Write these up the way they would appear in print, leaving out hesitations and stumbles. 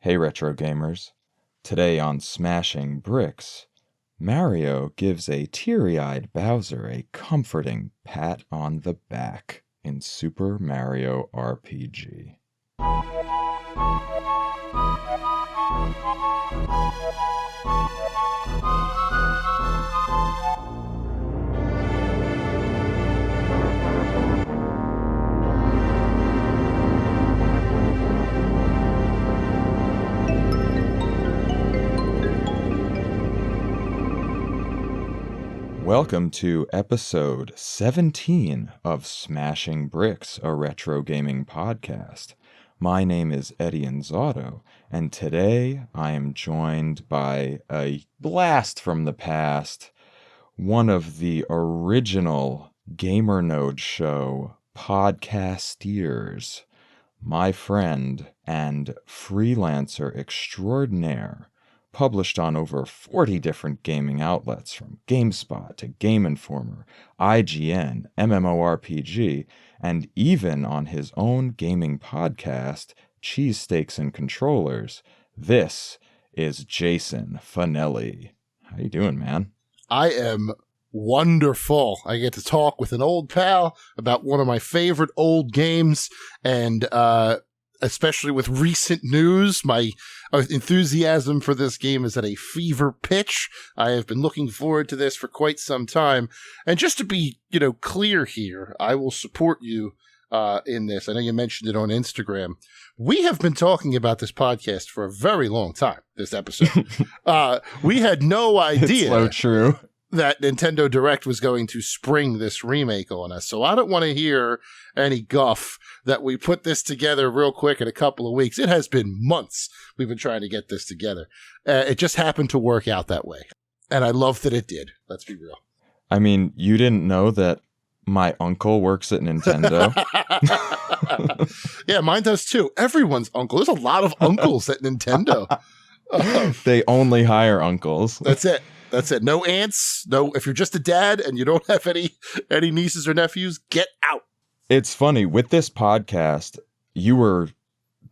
Hey retro gamers, today on Smashing Bricks, Mario gives a teary-eyed Bowser a comforting pat on the back in Super Mario RPG. Welcome to episode 17 of Smashing Bricks, a retro gaming podcast. My name is Eddie Inzauto, and today I am joined by a blast from the past, one of the original Gamer Node Show podcasteers, my friend and freelancer extraordinaire, published on over 40 different gaming outlets, from GameSpot to Game Informer, IGN, MMORPG, and even on his own gaming podcast, Cheesesteaks and Controllers. This is Jason Fanelli. How you doing, man? I am wonderful. I get to talk with an old pal about one of my favorite old games, and especially with recent news, my enthusiasm for this game is at a fever pitch. I have been looking forward to this for quite some time. And just to be, clear here, I will support you in this. I know you mentioned it on Instagram. We have been talking about this podcast for a very long time, this episode. We had no idea. It's so true. That Nintendo Direct was going to spring this remake on us. So I don't want to hear any guff that we put this together real quick in a couple of weeks. It has been months we've been trying to get this together. It just happened to work out that way. And I love that it did. Let's be real. I mean, you didn't know that my uncle works at Nintendo? Yeah, mine does too. Everyone's uncle. There's a lot of uncles at Nintendo. They only hire uncles. That's it. That's it. No aunts. No, if you're just a dad and you don't have any nieces or nephews, get out. It's funny, with this podcast, you were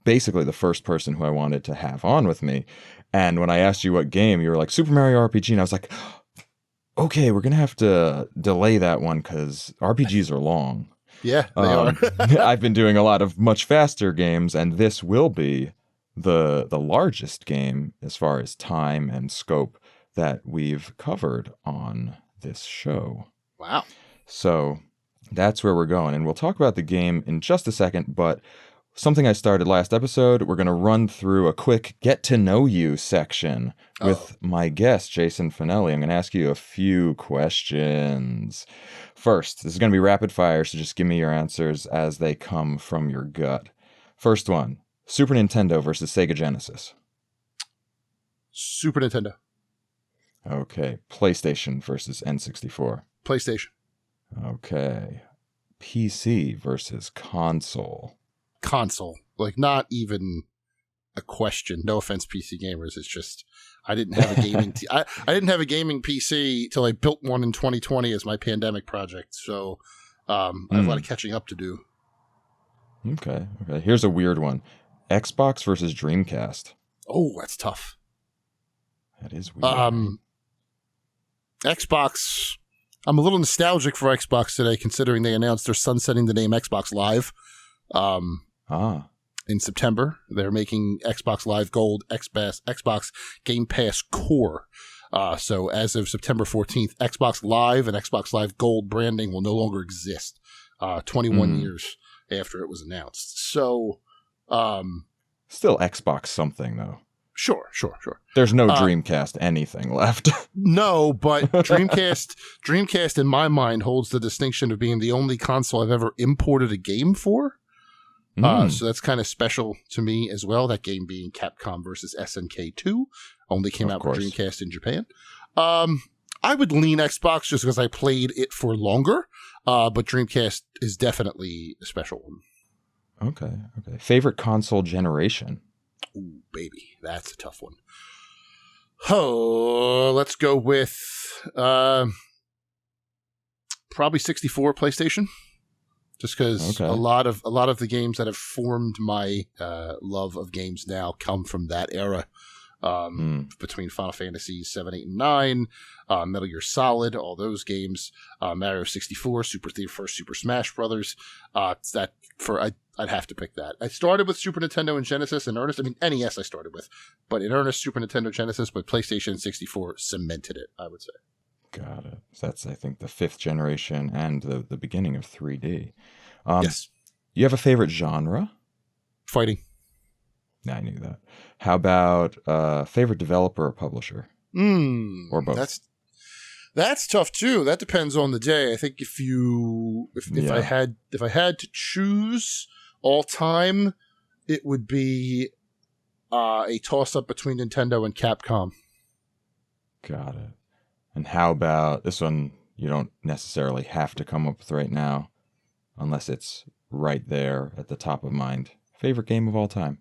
basically the first person who I wanted to have on with me. And when I asked you what game, you were like, Super Mario RPG. And I was like, okay, we're going to have to delay that one because RPGs are long. Yeah, they are. I've been doing a lot of much faster games, and this will be the largest game as far as time and scope that we've covered on this show. Wow. So that's where we're going. And we'll talk about the game in just a second, but something I started last episode, we're going to run through a quick get to know you section with my guest, Jason Fanelli. I'm going to ask you a few questions. First, this is going to be rapid fire, so just give me your answers as they come from your gut. First one, Super Nintendo versus Sega Genesis. Super Nintendo. Okay. PlayStation versus N64. PlayStation. Okay. PC versus console. Console. Like, not even a question. No offense, PC gamers. It's just I didn't have a gaming I didn't have a gaming PC till I built one in 2020 as my pandemic project. So I have a lot of catching up to do. Okay. Here's a weird one. Xbox versus Dreamcast. Oh, that's tough. That is weird. Xbox. I'm a little nostalgic for Xbox today, considering they announced they're sunsetting the name Xbox Live. In September, they're making Xbox Live Gold Xbox Game Pass Core. So as of September 14th, Xbox Live and Xbox Live Gold branding will no longer exist. 21 years after it was announced. So, still Xbox something though. Sure. There's no Dreamcast anything left. No, but Dreamcast in my mind holds the distinction of being the only console I've ever imported a game for. So that's kind of special to me as well. That game being Capcom versus SNK 2 only came out for Dreamcast in Japan. I would lean Xbox just because I played it for longer, but Dreamcast is definitely a special one. Okay. Favorite console generation? Ooh, baby, that's a tough one. Oh, let's go with probably 64 PlayStation. just because Okay. a lot of the games that have formed my love of games now come from that era. Between Final Fantasy 7, 8, and 9, Metal Gear Solid, all those games, Mario 64, first Super Smash Brothers. I'd have to pick that. I started with Super Nintendo and Genesis in earnest. I mean, NES I started with, but in earnest, Super Nintendo, Genesis, but PlayStation 64 cemented it, I would say. Got it. So that's, I think, the 5th generation and the beginning of 3D. Yes. You have a favorite genre? Fighting. I knew that. How about favorite developer or publisher? Or both? That's tough too. That depends on the day. I think if I had to choose all time, it would be a toss up between Nintendo and Capcom. Got it. And how about this one? You don't necessarily have to come up with right now, unless it's right there at the top of mind. Favorite game of all time?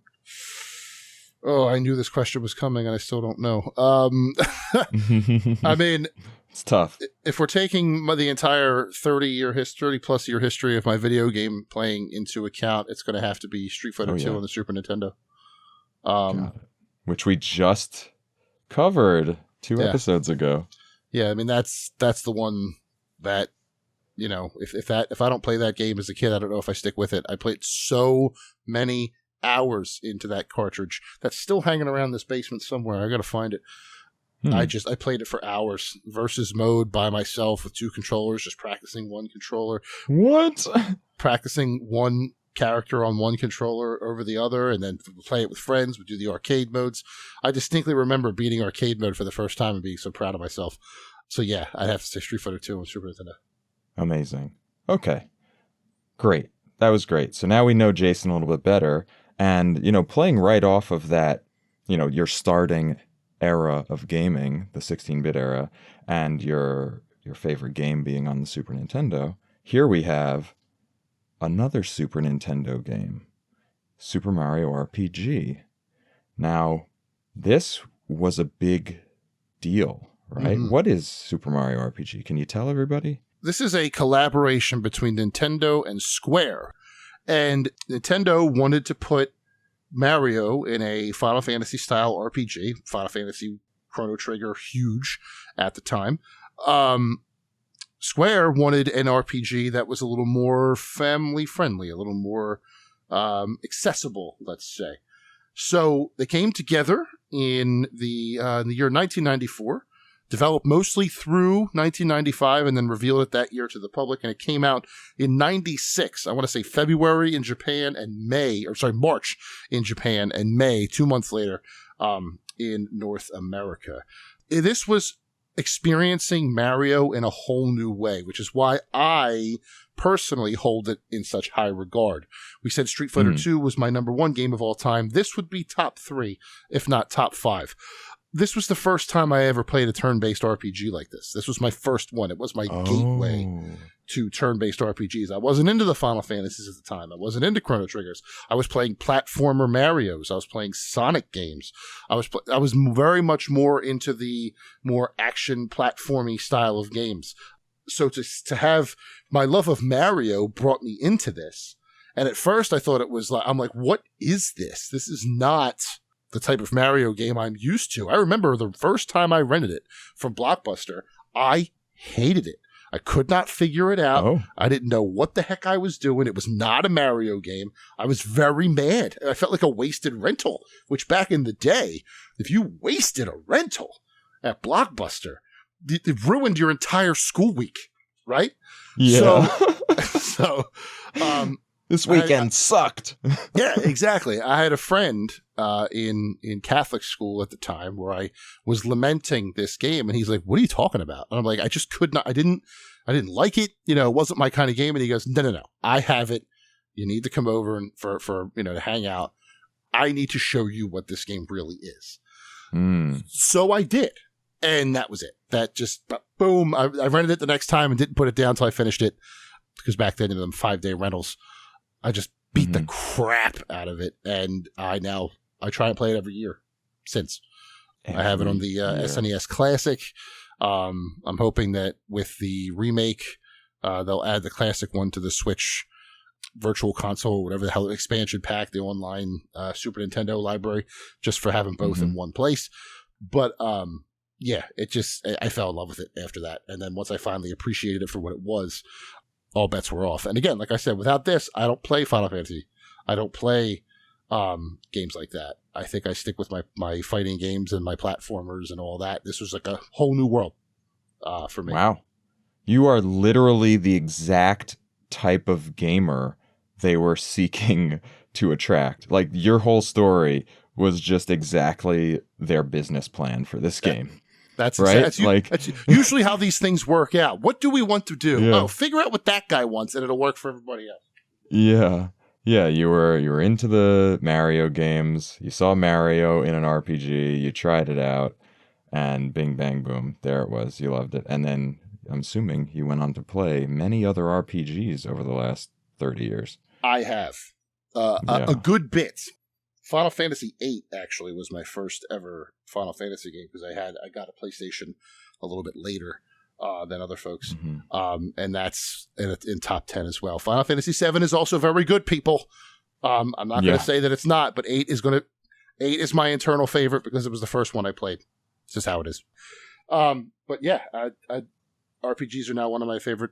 Oh, I knew this question was coming, and I still don't know. I mean, it's tough. If we're taking the entire 30-plus year history of my video game playing into account, it's going to have to be Street Fighter 2 on the Super Nintendo. Got it. Which we just covered 2 episodes ago. Yeah, I mean that's the one that, you know, if I don't play that game as a kid, I don't know if I stick with it. I played so many hours into that cartridge that's still hanging around this basement somewhere. I gotta find it. I played it for hours. Versus mode by myself with 2 controllers, just practicing one controller. What? Practicing one character on one controller over the other, and then play it with friends. We do the arcade modes. I distinctly remember beating arcade mode for the first time and being so proud of myself. So yeah, I'd have to say Street Fighter 2 on Super Nintendo. Amazing. Okay. Great. That was great. So now we know Jason a little bit better. And, you know, playing right off of that, you know, your starting era of gaming, the 16-bit era, and your favorite game being on the Super Nintendo, here we have another Super Nintendo game, Super Mario RPG. Now, this was a big deal, right? Mm-hmm. What is Super Mario RPG? Can you tell everybody? This is a collaboration between Nintendo and Square. And Nintendo wanted to put Mario in a Final Fantasy style RPG. Final Fantasy Chrono Trigger, huge at the time. Square wanted an RPG that was a little more family friendly, a little more accessible, let's say. So they came together in the year 1994. Developed mostly through 1995 and then revealed it that year to the public. And it came out in 96. I want to say February in Japan and March in Japan and May, 2 months later, in North America. This was experiencing Mario in a whole new way, which is why I personally hold it in such high regard. We said Street Fighter 2 was my number 1 game of all time. This would be top 3, if not top 5. This was the first time I ever played a turn-based RPG like this. This was my first one. It was my gateway to turn-based RPGs. I wasn't into the Final Fantasies at the time. I wasn't into Chrono Triggers. I was playing platformer Marios. I was playing Sonic games. I was very much more into the more action platformy style of games. So to have my love of Mario brought me into this. And at first I thought it was like, I'm like, what is this? This is not the type of Mario game I'm used to. I remember the first time I rented it from Blockbuster, I hated it. I could not figure it out. I didn't know what the heck I was doing. It was not a Mario game. I was very mad. I felt like a wasted rental, which back in the day, if you wasted a rental at Blockbuster, it ruined your entire school week, right? Yeah. So this weekend sucked. Yeah, exactly. I had a friend in Catholic school at the time where I was lamenting this game, and he's like, "What are you talking about?" And I'm like, "I just could not. I didn't like it. You know, it wasn't my kind of game." And he goes, "No. I have it. You need to come over and for to hang out. I need to show you what this game really is." So I did, and that was it. That just boom. I rented it the next time and didn't put it down until I finished it, because back then in them 5-day rentals, I just beat the crap out of it, and I try and play it every year since. I have it on the SNES Classic. I'm hoping that with the remake, they'll add the Classic one to the Switch Virtual Console, whatever the hell, expansion pack, the online Super Nintendo library, just for having both in one place. But yeah, I fell in love with it after that. And then once I finally appreciated it for what it was, all bets were off. And again, like I said, without this, I don't play Final Fantasy. I don't play games like that. I think I stick with my fighting games and my platformers and all that. This was like a whole new world for me. Wow. You are literally the exact type of gamer they were seeking to attract. Like, your whole story was just exactly their business plan for this game. That's right. That's usually how these things work out. What do we want to do? Yeah. Oh, figure out what that guy wants, and it'll work for everybody else. Yeah. Yeah, you were into the Mario games. You saw Mario in an RPG. You tried it out, and bing, bang, boom. There it was. You loved it. And then I'm assuming you went on to play many other RPGs over the last 30 years. I have. A good bit. Final Fantasy VIII actually was my first ever Final Fantasy game because I got a PlayStation a little bit later than other folks, and that's in top 10 as well. Final Fantasy VII is also very good, people. I'm not going to say that it's not, but 8 is my internal favorite because it was the first one I played. It's just how it is. But yeah, RPGs are now one of my favorite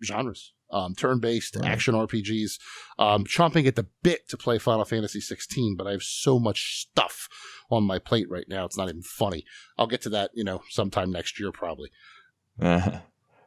genres. Turn-based action RPGs. Chomping at the bit to play Final Fantasy 16, but I have so much stuff on my plate right now. It's not even funny. I'll get to that, sometime next year probably.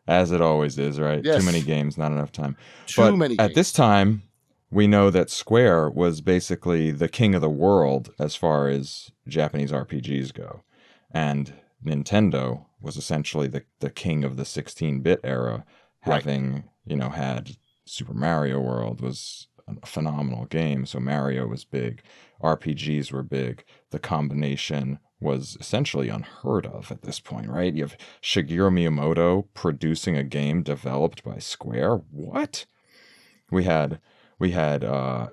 As it always is, right? Yes. Too many games, not enough time. Too many games. At this time, we know that Square was basically the king of the world as far as Japanese RPGs go. And Nintendo was essentially the king of the 16-bit era, having, had Super Mario World was a phenomenal game. So Mario was big. RPGs were big. The combination was essentially unheard of at this point, right? You have Shigeru Miyamoto producing a game developed by Square. What? We had Hironobu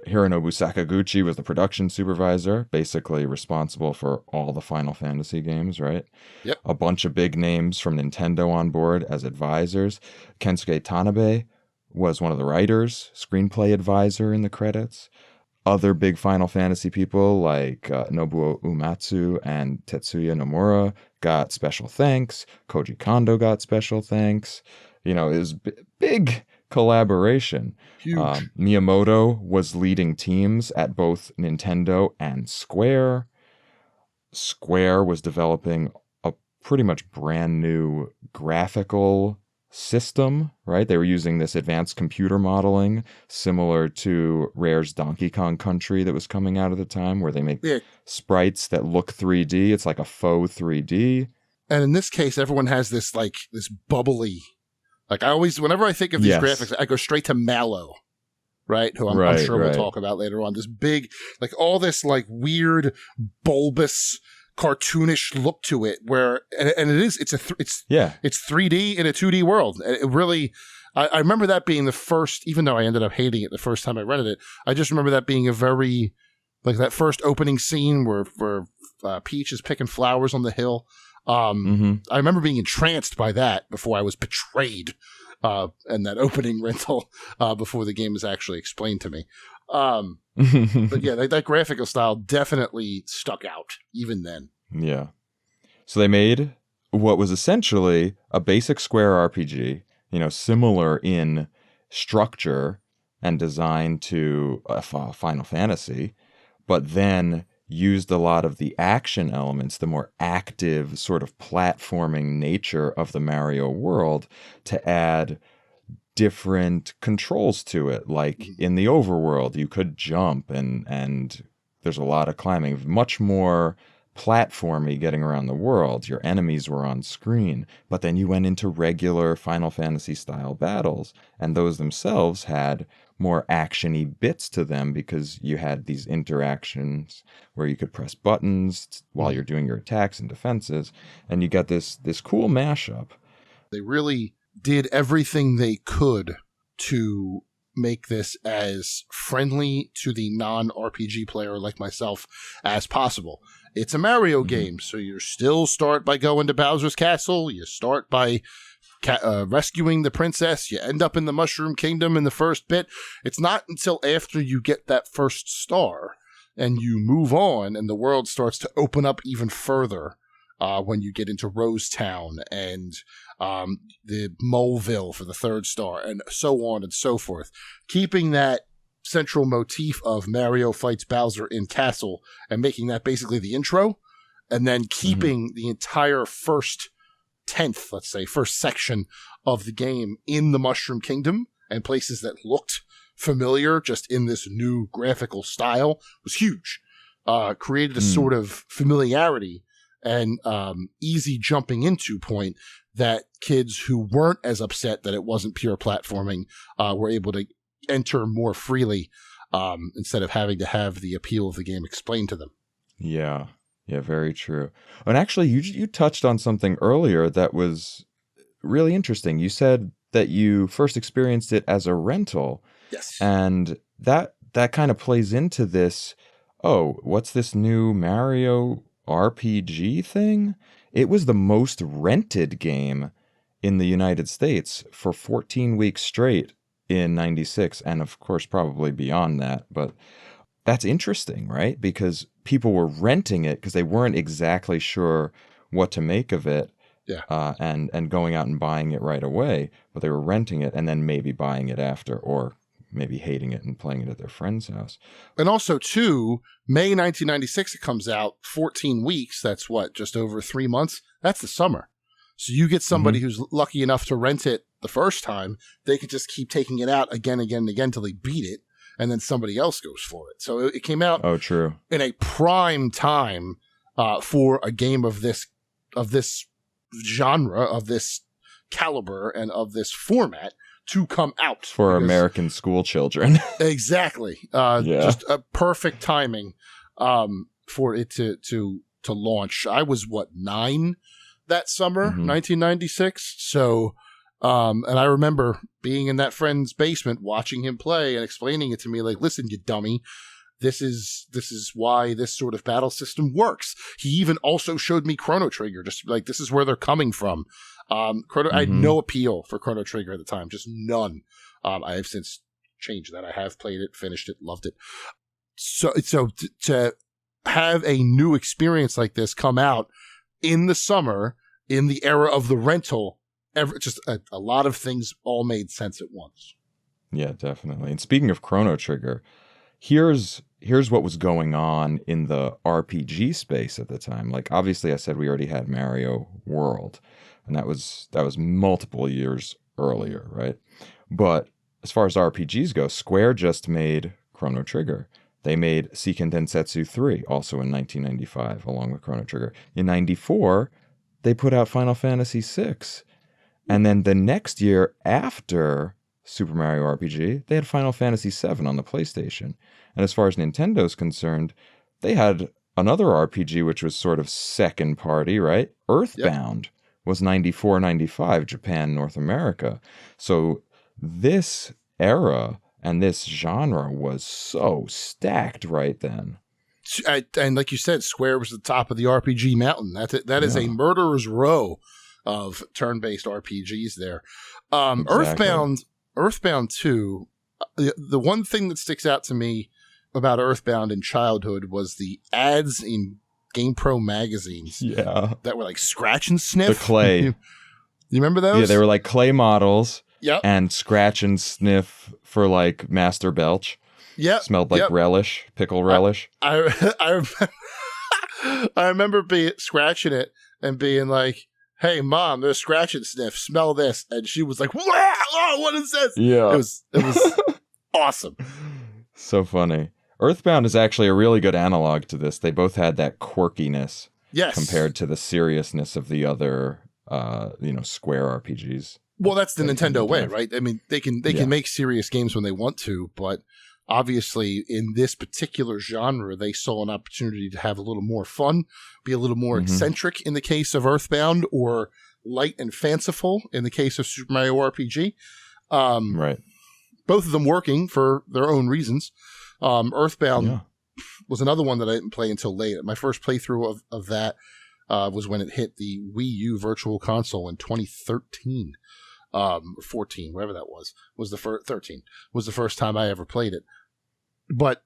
Sakaguchi was the production supervisor, basically responsible for all the Final Fantasy games, right? Yep. A bunch of big names from Nintendo on board as advisors. Kensuke Tanabe was one of the writers, screenplay advisor in the credits. Other big Final Fantasy people like Nobuo Uematsu and Tetsuya Nomura got special thanks. Koji Kondo got special thanks. It was big collaboration. Huge. Miyamoto was leading teams at both Nintendo and Square. Square was developing a pretty much brand new graphical system, right? They were using this advanced computer modeling similar to Rare's Donkey Kong Country that was coming out at the time, where they make sprites that look 3D. It's like a faux 3D. And in this case, everyone has this bubbly, whenever I think of these graphics, I go straight to Mallow, right? Who I'm sure we'll talk about later on. This big, all this weird, bulbous, cartoonish look to it, where it's 3D in a 2D world. It really, I remember that being the first, even though I ended up hating it the first time I rented it. I just remember that being a very that first opening scene where Peach is picking flowers on the hill. I remember being entranced by that before I was betrayed in that opening rental before the game was actually explained to me. But yeah, that graphical style definitely stuck out even then. Yeah. So they made what was essentially a basic Square RPG, similar in structure and design to Final Fantasy, but then used a lot of the action elements, the more active sort of platforming nature of the Mario world, to add different controls to it. Like in the overworld, you could jump and there's a lot of climbing, much more platformy getting around the world. Your enemies were on screen, but then you went into regular Final Fantasy style battles, and those themselves had more actiony bits to them because you had these interactions where you could press buttons while you're doing your attacks and defenses, and you got this cool mashup. They really did everything they could to make this as friendly to the non-RPG player like myself as possible. It's a Mario game, so you still start by going to Bowser's Castle. You start by rescuing the princess. You end up in the Mushroom Kingdom in the first bit. It's not until after you get that first star and you move on and the world starts to open up even further when you get into Rose Town and the Moleville for the third star and so on and so forth. Keeping that central motif of Mario fights Bowser in Castle and making that basically the intro, and then keeping the entire first section of the game in the Mushroom Kingdom and places that looked familiar just in this new graphical style was huge. Created a sort of familiarity and easy jumping into point that kids who weren't as upset that it wasn't pure platforming were able to enter more freely instead of having to have the appeal of the game explained to them. Yeah, very true. And actually, you touched on something earlier that was really interesting. You said that you first experienced it as a rental. Yes. And that kind of plays into this, what's this new Mario RPG thing? It was the most rented game in the United States for 14 weeks straight in 96, and of course probably beyond that. But that's interesting, right? Because people were renting it because they weren't exactly sure what to make of it. Yeah. And going out and buying it right away, but they were renting it and then maybe buying it after, or maybe hating it and playing it at their friend's house. And also, too, May 1996, it comes out, 14 weeks. That's what, just over 3 months? That's the summer. So you get somebody who's lucky enough to rent it the first time, they could just keep taking it out again till they beat it, and then somebody else goes for it. So it came out true. In a prime time for a game of this genre, of this caliber, and of this format to come out. For American school children. Exactly. Just a perfect timing for it to launch. I was, 9 that summer, 1996. So, and I remember being in that friend's basement, watching him play and explaining it to me, like, listen, you dummy, this is why this sort of battle system works. He even also showed me Chrono Trigger, just like, this is where they're coming from. I had no appeal for Chrono Trigger at the time, just none. I have since changed that. I have played it, finished it, loved it. So to have a new experience like this come out in the summer, in the era of the rental, just a lot of things all made sense at once. Yeah, definitely. And speaking of Chrono Trigger, here's what was going on in the RPG space at the time. Like, obviously I said we already had Mario World, and that was multiple years earlier, right? But as far as RPGs go, Square just made Chrono Trigger. They made Seiken Densetsu 3, also in 1995, along with Chrono Trigger. In 94, they put out Final Fantasy VI. And then the next year after Super Mario RPG, they had Final Fantasy VII on the PlayStation. And as far as Nintendo's concerned, they had another RPG which was sort of second party, right? Earthbound was 94, 95, Japan, North America. So this era and this genre was so stacked right then. And like you said, Square was the top of the RPG mountain. That is a murderer's row of turn-based RPGs there. Exactly. Earthbound 2, the one thing that sticks out to me about Earthbound in childhood was the ads in GamePro magazines. Yeah. That were like scratch and sniff. The clay. You remember those? Yeah, they were like clay models. Yep. And scratch and sniff for like Master Belch. Yep. Smelled like relish, pickle relish. I remember scratching it and being like, hey, Mom, there's scratch and sniff. Smell this. And she was like, oh, what is this? Yeah. It was awesome. So funny. Earthbound is actually a really good analog to this. They both had that quirkiness compared to the seriousness of the other, Square RPGs. Well, that's the Nintendo way, right? I mean, they can make serious games when they want to, but obviously in this particular genre, they saw an opportunity to have a little more fun, be a little more eccentric in the case of Earthbound, or light and fanciful in the case of Super Mario RPG. Right. Both of them working for their own reasons. Earthbound was another one that I didn't play until late. My first playthrough of that, was when it hit the Wii U Virtual Console in 2013. 14, whatever that was the first 13 was the first time I ever played it. But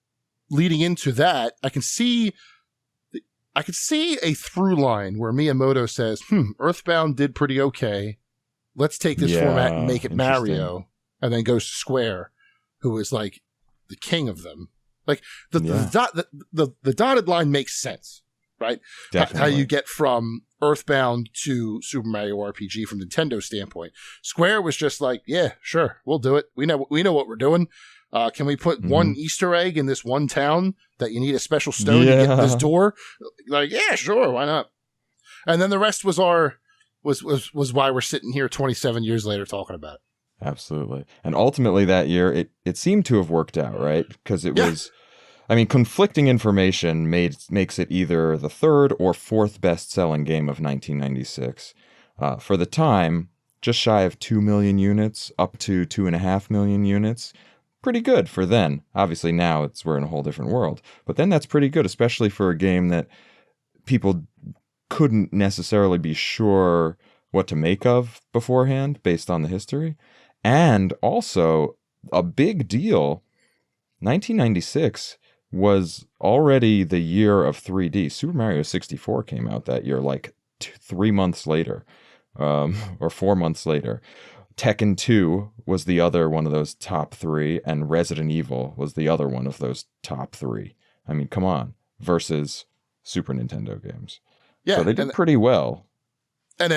leading into that, I can see a through line where Miyamoto says, Earthbound did pretty okay. Let's take this format and make it Mario, and then goes to Square, who is like the king of them. Like the dotted line makes sense, right? Definitely. How you get from Earthbound to Super Mario RPG from Nintendo's standpoint. Square was just like, yeah, sure, we'll do it. We know what we're doing. Can we put one Easter egg in this one town that you need a special stone to get this door? Like, yeah, sure, why not? And then the rest was was why we're sitting here 27 years later talking about it. Absolutely. And ultimately that year, it seemed to have worked out, right? Because it was, I mean, conflicting information makes it either the third or fourth best-selling game of 1996. For the time, just shy of 2 million units, up to 2.5 million units. Pretty good for then. Obviously now we're in a whole different world. But then that's pretty good, especially for a game that people couldn't necessarily be sure what to make of beforehand based on the history. And also, a big deal, 1996 was already the year of 3D. Super Mario 64 came out that year, like 3 months later, or 4 months later. Tekken 2 was the other one of those top 3, and Resident Evil was the other one of those top 3. I mean, come on, versus Super Nintendo games. Yeah, so they did pretty well. And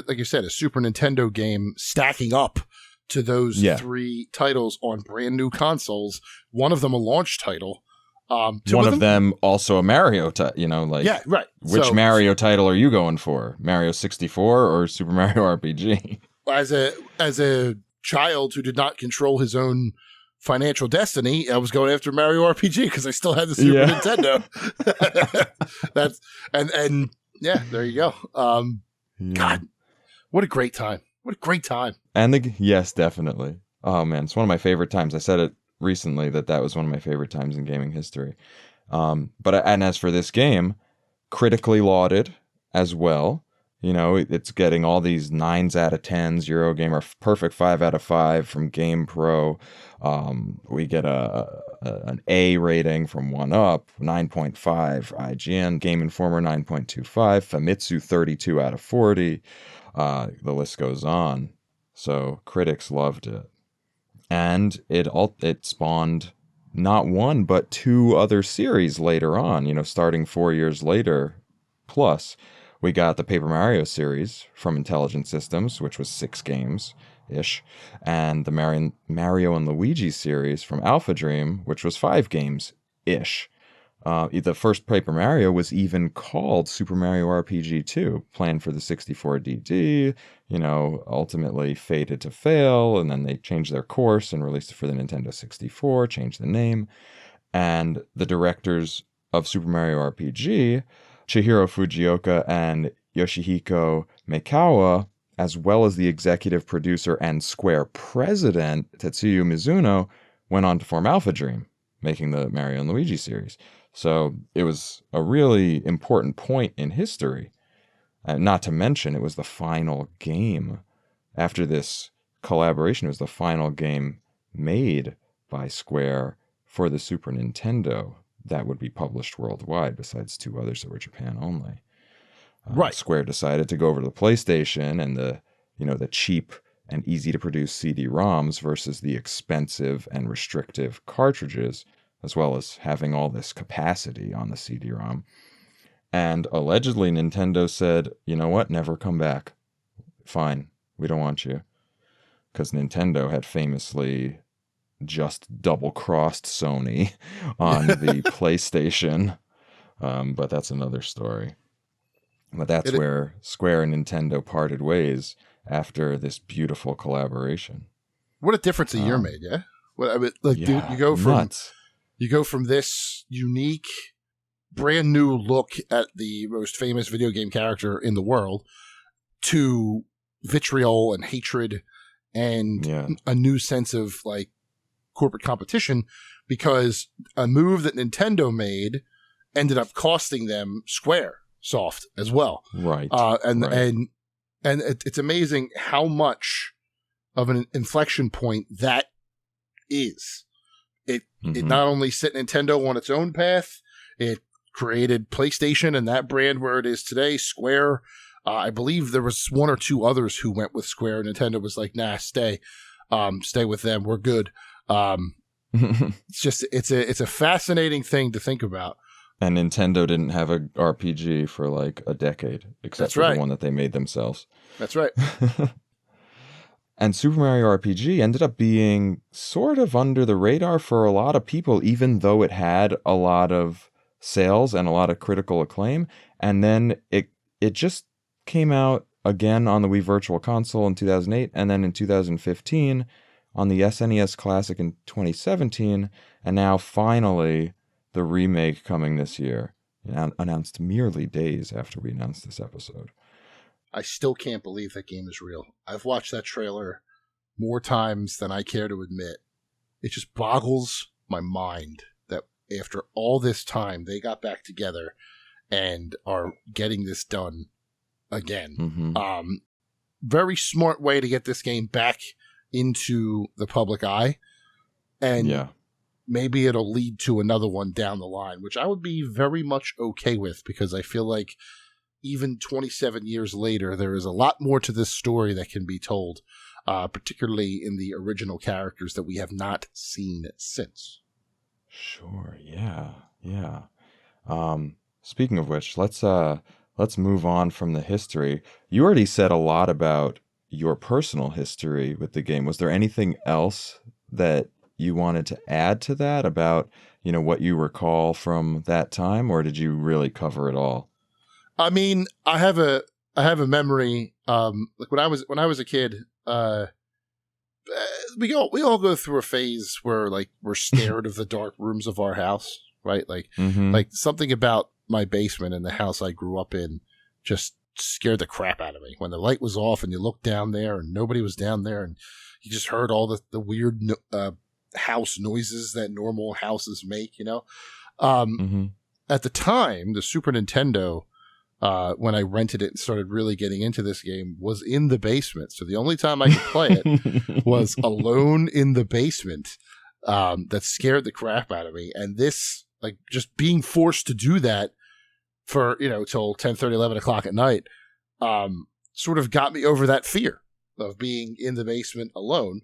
like you said, a Super Nintendo game stacking up to those 3 titles on brand new consoles. One of them a launch title. One of them also a Mario title. Yeah, right. Which Mario title are you going for? Mario 64 or Super Mario RPG? As a child who did not control his own financial destiny, I was going after Mario RPG because I still had the Super Nintendo. That's and yeah, there you go. God, what a great time! What a great time! And yes, definitely. Oh man, it's one of my favorite times. I said it recently that was one of my favorite times in gaming history. But as for this game, critically lauded as well. It's getting all these 9s out of 10s, Eurogamer perfect 5 out of 5 from GamePro. We get an A rating from 1UP, 9.5 IGN, Game Informer 9.25, Famitsu 32 out of 40. The list goes on. So critics loved it. And it spawned not one, but 2 other series later on, starting 4 years later plus. We got the Paper Mario series from Intelligent Systems, which was 6 games-ish, and the Mario and Luigi series from Alpha Dream, which was 5 games-ish. The first Paper Mario was even called Super Mario RPG 2, planned for the 64DD, ultimately fated to fail, and then they changed their course and released it for the Nintendo 64, changed the name. And the directors of Super Mario RPG, Chihiro Fujioka and Yoshihiko Meikawa, as well as the executive producer and Square president, Tetsuya Mizuno, went on to form Alpha Dream, making the Mario and Luigi series. So it was a really important point in history. Not to mention, it was the final game. After this collaboration, it was the final game made by Square for the Super Nintendo that would be published worldwide, besides 2 others that were Japan only. Right. Square decided to go over to the PlayStation and the cheap and easy to produce CD-ROMs versus the expensive and restrictive cartridges, as well as having all this capacity on the CD-ROM. And allegedly Nintendo said, you know what, never come back. Fine, we don't want you. Because Nintendo had famously just double-crossed Sony on the PlayStation. But that's another story. But that's where Square and Nintendo parted ways after this beautiful collaboration. What a difference a year made, yeah? Well, I mean, dude, you go from this unique, brand new look at the most famous video game character in the world to vitriol and hatred and a new sense of corporate competition, because a move that Nintendo made ended up costing them Square Soft as well. Right. And right. it's amazing how much of an inflection point that is. It not only set Nintendo on its own path, it created PlayStation and that brand where it is today, Square. I believe there was one or two others who went with Square. Nintendo was like, nah, stay with them. We're good. It's a fascinating thing to think about. And Nintendo didn't have a RPG for like a decade, except for the one that they made themselves. That's right. And Super Mario RPG ended up being sort of under the radar for a lot of people, even though it had a lot of sales and a lot of critical acclaim. And then it just came out again on the Wii Virtual Console in 2008, and then in 2015 on the SNES Classic in 2017, and now finally the remake coming this year, announced merely days after we announced this episode. I still can't believe that game is real. I've watched that trailer more times than I care to admit. It just boggles my mind that after all this time, they got back together and are getting this done again. Mm-hmm. Very smart way to get this game back into the public eye. And maybe it'll lead to another one down the line, which I would be very much okay with, because I feel like even 27 years later, there is a lot more to this story that can be told, particularly in the original characters that we have not seen since. Sure, yeah. Speaking of which, let's move on from the history. You already said a lot about your personal history with the game. Was there anything else that you wanted to add to that about, what you recall from that time, or did you really cover it all? I mean, I have a memory. Like when I was a kid, we all go through a phase where like we're scared of the dark rooms of our house, right? Like like something about my basement in the house I grew up in just scared the crap out of me. When the light was off and you looked down there and nobody was down there, and you just heard all the weird house noises that normal houses make. At the time, the Super Nintendo, when I rented it and started really getting into this game, was in the basement. So the only time I could play it was alone in the basement. That scared the crap out of me. And this, like, just being forced to do that for, till 10, 30, 11 o'clock at night, sort of got me over that fear of being in the basement alone.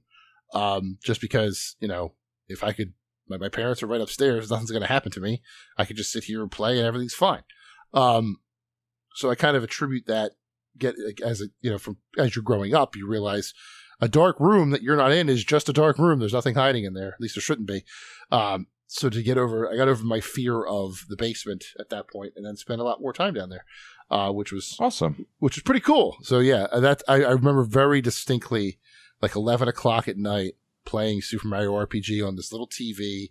Just because, if I could, my parents are right upstairs, nothing's going to happen to me. I could just sit here and play and everything's fine. So I kind of attribute that as you're growing up, you realize a dark room that you're not in is just a dark room. There's nothing hiding in there. At least there shouldn't be. So I got over my fear of the basement at that point, and then spent a lot more time down there, which was awesome, which was pretty cool. So yeah, I remember very distinctly, like 11 o'clock at night, playing Super Mario RPG on this little TV,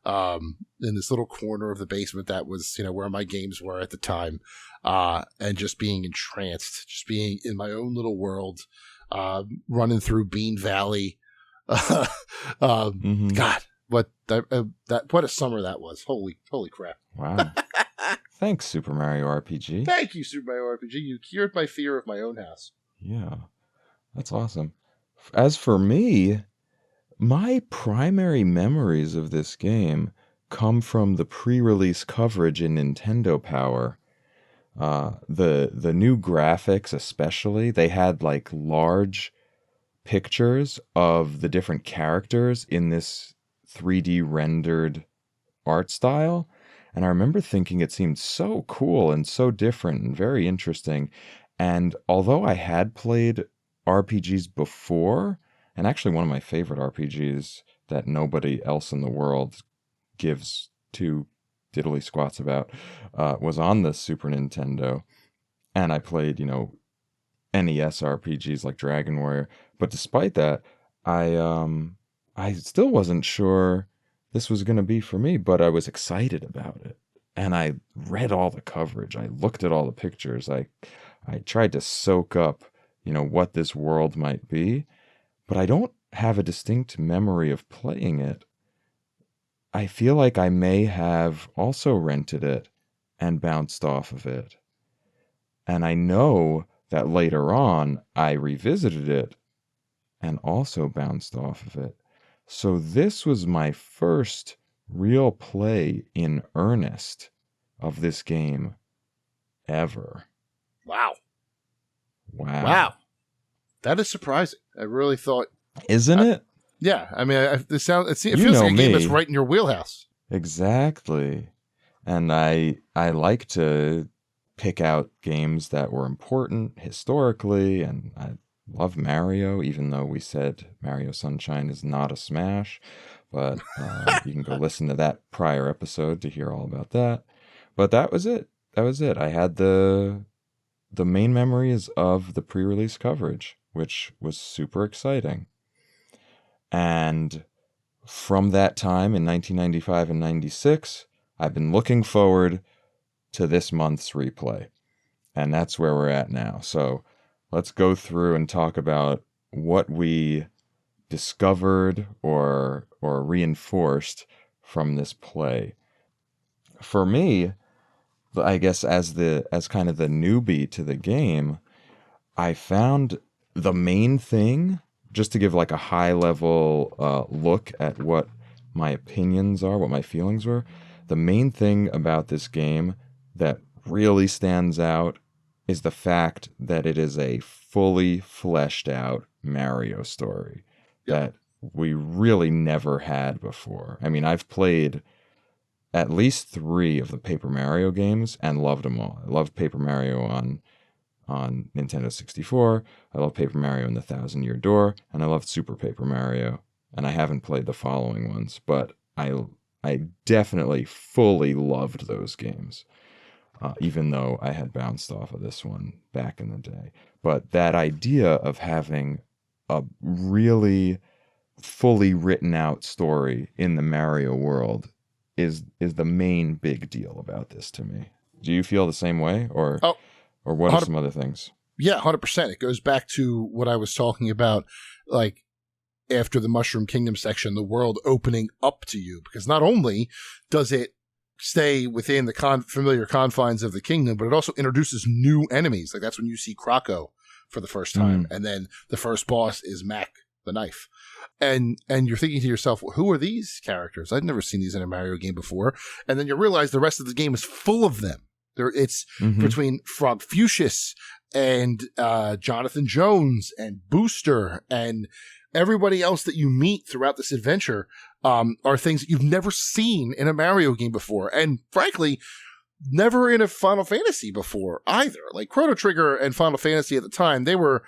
in this little corner of the basement that was, where my games were at the time, and just being entranced, just being in my own little world, running through Bean Valley. God, what a summer that was! Holy crap! Wow. Thanks, Super Mario RPG. Thank you, Super Mario RPG. You cured my fear of my own house. Yeah, that's awesome. As for me, my primary memories of this game come from the pre-release coverage in Nintendo Power. The new graphics, especially, they had like large pictures of the different characters in this 3D rendered art style. And I remember thinking it seemed so cool and so different and very interesting. And although I had played RPGs before, and actually one of my favorite RPGs that nobody else in the world gives two diddly squats about, was on the Super Nintendo. And I played, NES RPGs like Dragon Warrior. But despite that, I still wasn't sure this was going to be for me, but I was excited about it. And I read all the coverage. I looked at all the pictures. I tried to soak up, what this world might be. But I don't have a distinct memory of playing it. I feel like I may have also rented it and bounced off of it. And I know that later on I revisited it and also bounced off of it. So this was my first real play in earnest of this game ever. Wow. Wow. That is surprising. I really thought. Isn't it? Yeah. I mean, it feels You know like a game me. that's right in your wheelhouse. Exactly. And I like to pick out games that were important historically, and I love Mario, even though we said Mario Sunshine is not a smash. But you can go listen to that prior episode to hear all about that. But that was it. I had the main memories of the pre-release coverage, which was super exciting. And from that time in 1995 and 96, I've been looking forward to this month's replay. And that's where we're at now. So let's go through and talk about what we discovered or reinforced from this play. For me, I guess as kind of the newbie to the game, I found the main thing, just to give like a high level look at what my opinions are, what my feelings were. The main thing about this game that really stands out is the fact that it is a fully fleshed out Mario story that we really never had before. I mean, I've played at least 3 of the Paper Mario games and loved them all. I loved Paper Mario on Nintendo 64. I love Paper Mario and the Thousand Year Door, and I loved Super Paper Mario. And I haven't played the following ones, but I definitely fully loved those games, even though I had bounced off of this one back in the day. But that idea of having a really fully written out story in the Mario world is the main big deal about this to me. Do you feel the same way, or what are some other things? Yeah, 100%. It goes back to what I was talking about, like after the Mushroom Kingdom section, the world opening up to you, because not only does it stay within the familiar confines of the kingdom, but it also introduces new enemies. Like that's when you see Krako for the first time, and then the first boss is Mac the Knife. And you're thinking to yourself, well, who are these characters? I've never seen these in a Mario game before. And then you realize the rest of the game is full of them. It's between Frog Fuchsius and Jonathan Jones and Booster and everybody else that you meet throughout this adventure are things that you've never seen in a Mario game before. And frankly, never in a Final Fantasy before either. Like Chrono Trigger and Final Fantasy at the time, they weren't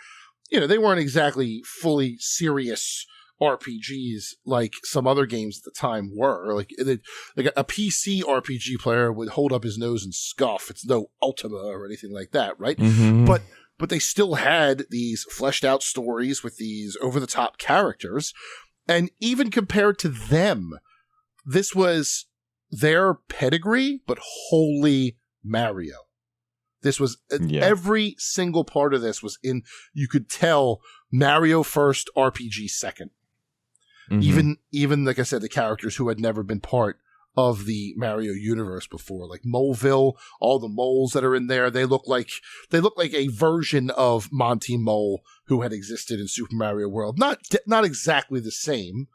exactly fully serious RPGs like some other games at the time were. Like a PC RPG player would hold up his nose and scoff. It's no Ultima or anything like that, right? But they still had these fleshed out stories with these over the top characters. And even compared to them, this was their pedigree, but wholly Mario. This was every single part of this was in, you could tell Mario first, RPG second. Even like I said, the characters who had never been part of the Mario universe before, like Moleville, all the moles that are in there, they look like a version of Monty Mole who had existed in Super Mario World. Not exactly the same,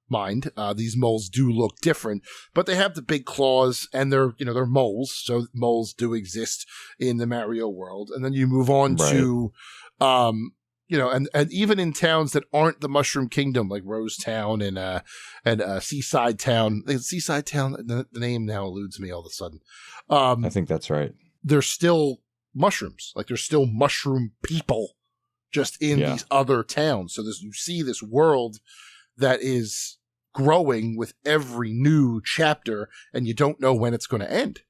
mind. These moles do look different, but they have the big claws and they're moles, so moles do exist in the Mario world. And then you move on to and even in towns that aren't the Mushroom Kingdom, like Rose Town and Seaside Town. Seaside Town, the name now eludes me all of a sudden. I think that's right. There's still mushrooms. Like there's still mushroom people just in these other towns. So you see this world that is growing with every new chapter, and you don't know when it's going to end.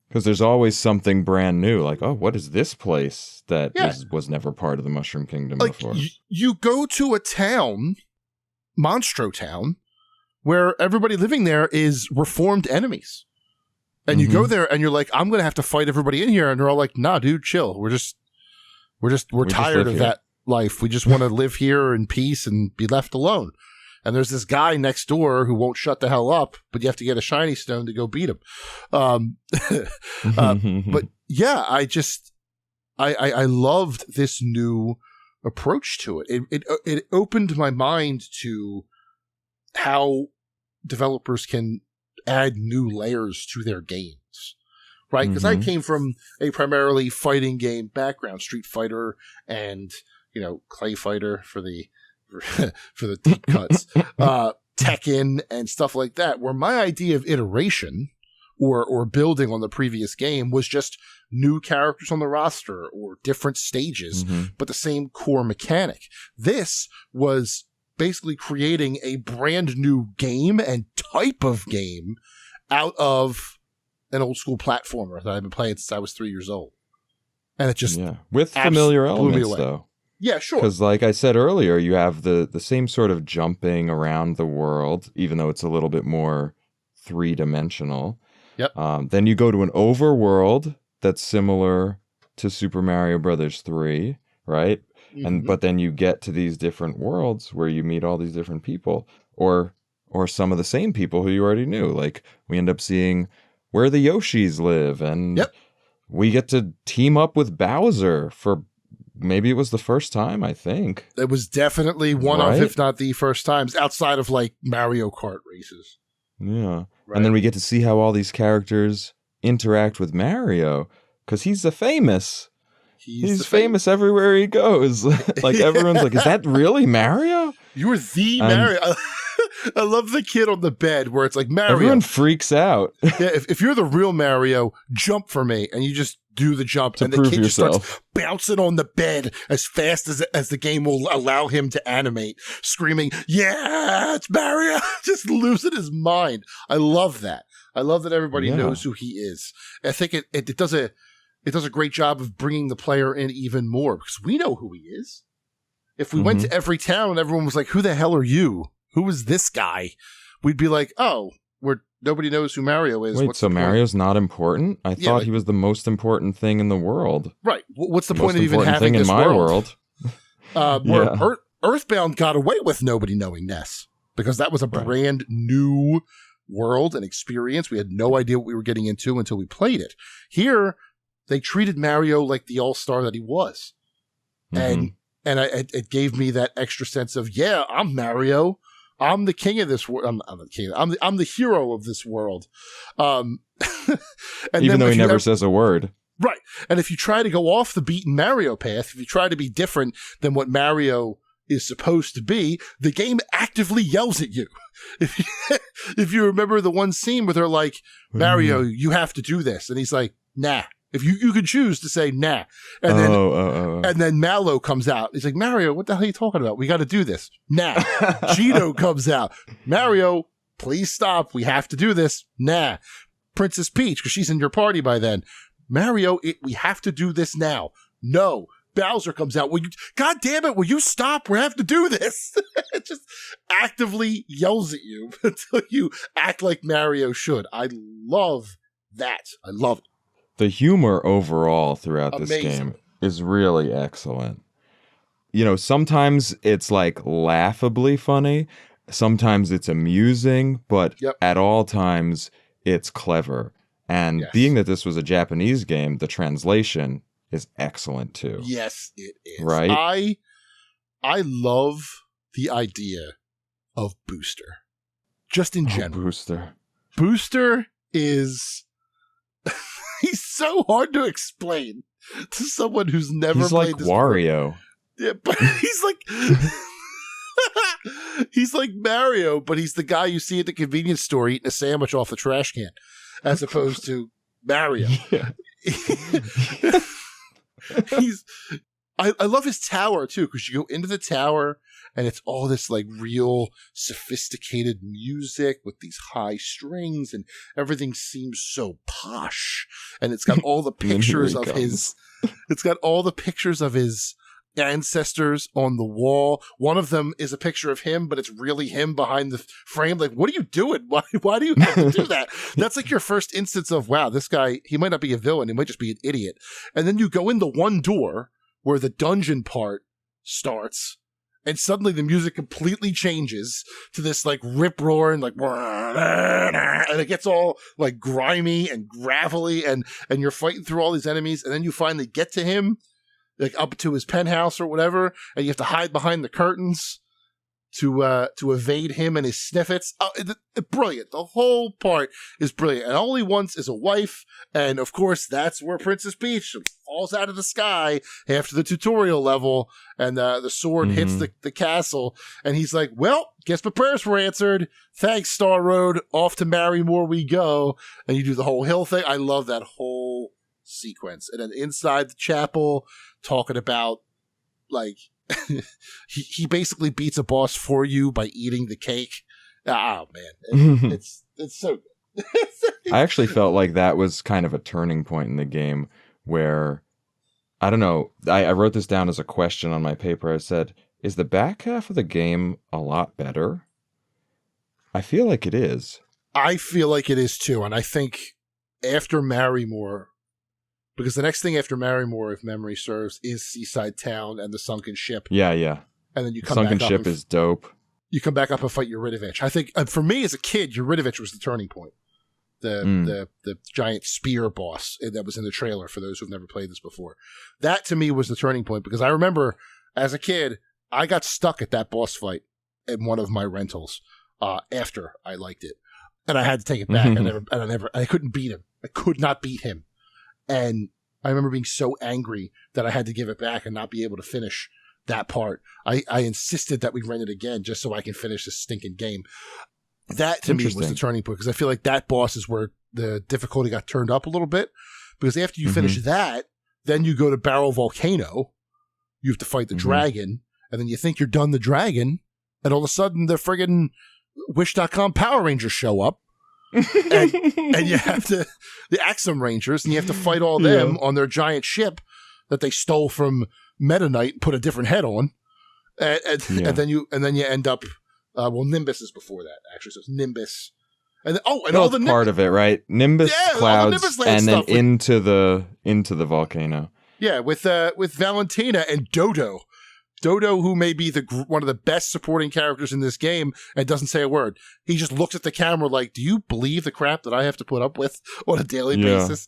Because there's always something brand new, like, oh, what is this place that was never part of the Mushroom Kingdom before? You go to a town, Monstro Town, where everybody living there is reformed enemies. And you go there and you're like, I'm going to have to fight everybody in here. And they're all like, nah, dude, chill. We're tired of that life. We just want to live here in peace and be left alone. And there's this guy next door who won't shut the hell up, but you have to get a shiny stone to go beat him. But yeah, I loved this new approach to it. It opened my mind to how developers can add new layers to their games, right? Because I came from a primarily fighting game background, Street Fighter and, Clay Fighter for the for the deep cuts, Tekken and stuff like that, where my idea of iteration or building on the previous game was just new characters on the roster or different stages, but the same core mechanic. This was basically creating a brand new game and type of game out of an old school platformer that I've been playing since I was 3 years old. And it just with familiar elements though. Yeah, sure. Because like I said earlier, you have the same sort of jumping around the world, even though it's a little bit more three-dimensional. Yep. Then you go to an overworld that's similar to Super Mario Brothers 3, right? But then you get to these different worlds where you meet all these different people, or some of the same people who you already knew. Like we end up seeing where the Yoshis live, and we get to team up with Bowser for maybe it was the first time, I think. It was definitely one of, if not the first times, outside of like Mario Kart races. Yeah. Right. And then we get to see how all these characters interact with Mario, because he's famous. He's famous everywhere he goes. Like everyone's like, is that really Mario? You're the Mario. I love the kid on the bed where it's like, Mario. Everyone freaks out. Yeah, if you're the real Mario, jump for me. And you just do the jump. And the kid just starts bouncing on the bed as fast as the game will allow him to animate, screaming, yeah, it's Mario. Just losing his mind. I love that. I love that everybody knows who he is. I think it does a great job of bringing the player in even more, because we know who he is. If we went to every town and everyone was like, who the hell are you? Who is this guy? We'd be like, oh, nobody knows who Mario is. Wait, so Mario's not important? I thought he was the most important thing in the world. Right. What's the point of even having this world? Where Earthbound got away with nobody knowing Ness, because that was a brand new world and experience. We had no idea what we were getting into until we played it. Here, they treated Mario like the all-star that he was. And it gave me that extra sense of, yeah, I'm Mario. I'm the king of this world. I'm the king. I'm the hero of this world. And even though he never says a word. Right. And if you try to go off the beaten Mario path, if you try to be different than what Mario is supposed to be, the game actively yells at you. If you remember the one scene where they're like, Mario, you have to do this. And he's like, nah. If you could choose to say nah, and then Mallow comes out. He's like, Mario, what the hell are you talking about? We got to do this. Nah. Gino comes out. Mario, please stop. We have to do this. Nah. Princess Peach, because she's in your party by then. Mario, we have to do this now. No. Bowser comes out. God damn it, will you stop? We have to do this. It just actively yells at you until you act like Mario should. I love that. I love it. The humor overall throughout this game is really excellent. Sometimes it's like laughably funny. Sometimes it's amusing, but at all times it's clever. And being that this was a Japanese game, the translation is excellent too. Yes, it is. Right? I love the idea of Booster. Just in general. Booster. Booster is... He's so hard to explain to someone who's never played this. He's like Wario. Yeah, but he's like Mario, but he's the guy you see at the convenience store eating a sandwich off the trash can, as opposed to Mario. Yeah. I love his tower too, because you go into the tower and it's all this like real sophisticated music with these high strings, and everything seems so posh. And it's got all the pictures of it's got all the pictures of his ancestors on the wall. One of them is a picture of him, but it's really him behind the frame. Like, what are you doing? Why do you have to do that? That's like your first instance of, wow, this guy, he might not be a villain. He might just be an idiot. And then you go in the one door where the dungeon part starts, and suddenly the music completely changes to this like rip roaring, like, and it gets all like grimy and gravelly, and you're fighting through all these enemies, and then you finally get to him, like up to his penthouse or whatever, and you have to hide behind the curtains to evade him and his sniffets. Oh, brilliant. The whole part is brilliant. And all he wants is a wife. And of course, that's where Princess Peach falls out of the sky after the tutorial level, and the sword hits the castle. And he's like, well, guess my prayers were answered. Thanks, Star Road. Off to Marrymore we go. And you do the whole hill thing. I love that whole sequence. And then inside the chapel, talking about, like, he basically beats a boss for you by eating the cake. Oh man, it's so good. I actually felt like that was kind of a turning point in the game where, I don't know, I wrote this down as a question on my paper. I said, is the back half of the game a lot better? I feel like it is. I feel like it is too, and I think after Marrymore, because the next thing after Marrymore, if memory serves, is Seaside Town and the Sunken Ship. Yeah. And then you come Sunken back up. Ship is dope. You come back up and fight Eurydice. I think, for me as a kid, Eurydice was the turning point. The giant spear boss that was in the trailer, for those who've never played this before. That, to me, was the turning point, because I remember, as a kid, I got stuck at that boss fight in one of my rentals after I liked it. And I had to take it back. I couldn't beat him. I could not beat him. And I remember being so angry that I had to give it back and not be able to finish that part. I insisted that we rent it again just so I can finish this stinking game. That, to me, was the turning point, because I feel like that boss is where the difficulty got turned up a little bit. Because after you finish that, then you go to Barrel Volcano. You have to fight the dragon. And then you think you're done the dragon. And all of a sudden, the friggin' Wish.com Power Rangers show up. and you have to, the Axum Rangers, and you have to fight all them on their giant ship that they stole from Meta Knight and put a different head on, and then you end up Nimbus is before that, actually, so it's Nimbus, and all the part of it, right? Nimbus, clouds, Nimbus and then into the volcano. Yeah, with Valentina and Dodo. Dodo, who may be one of the best supporting characters in this game, and doesn't say a word. He just looks at the camera like, do you believe the crap that I have to put up with on a daily basis?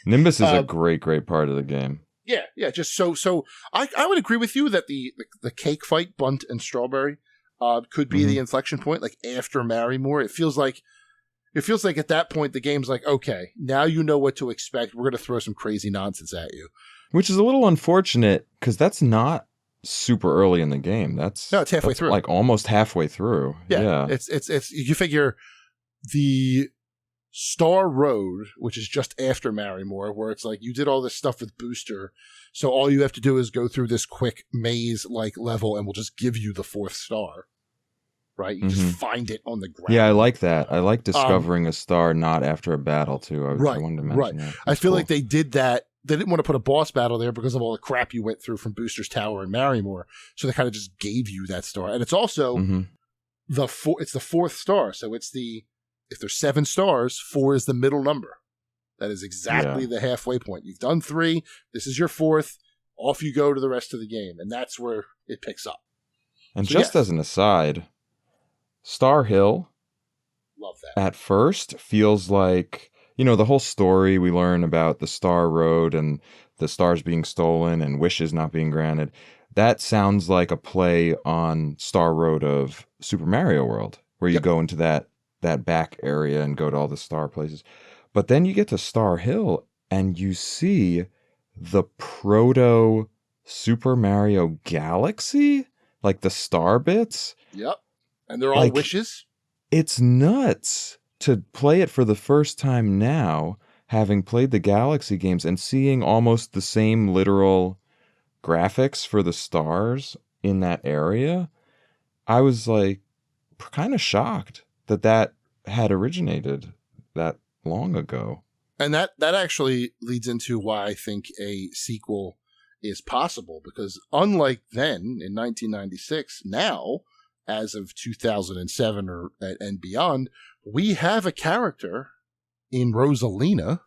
Nimbus is a great part of the game. Yeah. Just so I would agree with you that the cake fight, Bunt and Strawberry, could be the inflection point, like after Marrymore. It feels like at that point the game's like, okay, now you know what to expect. We're going to throw some crazy nonsense at you. Which is a little unfortunate, because that's not super early in the game. It's halfway through. Like almost halfway through. Yeah. It's you figure the Star Road, which is just after Marrymore, where it's like you did all this stuff with Booster, so all you have to do is go through this quick maze-like level, and we'll just give you the 4th star. Right? You just find it on the ground. Yeah, I like that. I like discovering a star not after a battle too. I wanted to mention that. I feel like they did that. They didn't want to put a boss battle there because of all the crap you went through from Booster's Tower and Marrymore. So they kind of just gave you that star. And it's also it's the 4th star. So it's if there's 7 stars, 4 is the middle number. That is exactly the halfway point. You've done 3. This is your 4th. Off you go to the rest of the game. And that's where it picks up. And so as an aside, Star Hill, love that. At first feels like, the whole story we learn about the Star Road and the stars being stolen and wishes not being granted. That sounds like a play on Star Road of Super Mario World, where you go into that back area and go to all the star places. But then you get to Star Hill and you see the proto Super Mario Galaxy, like the star bits. Yep. And they're all wishes. It's nuts to play it for the first time now, having played the Galaxy games and seeing almost the same literal graphics for the stars in that area. I was like kind of shocked that had originated that long ago. And that actually leads into why I think a sequel is possible, because unlike then in 1996, now, as of 2007 and beyond, we have a character in Rosalina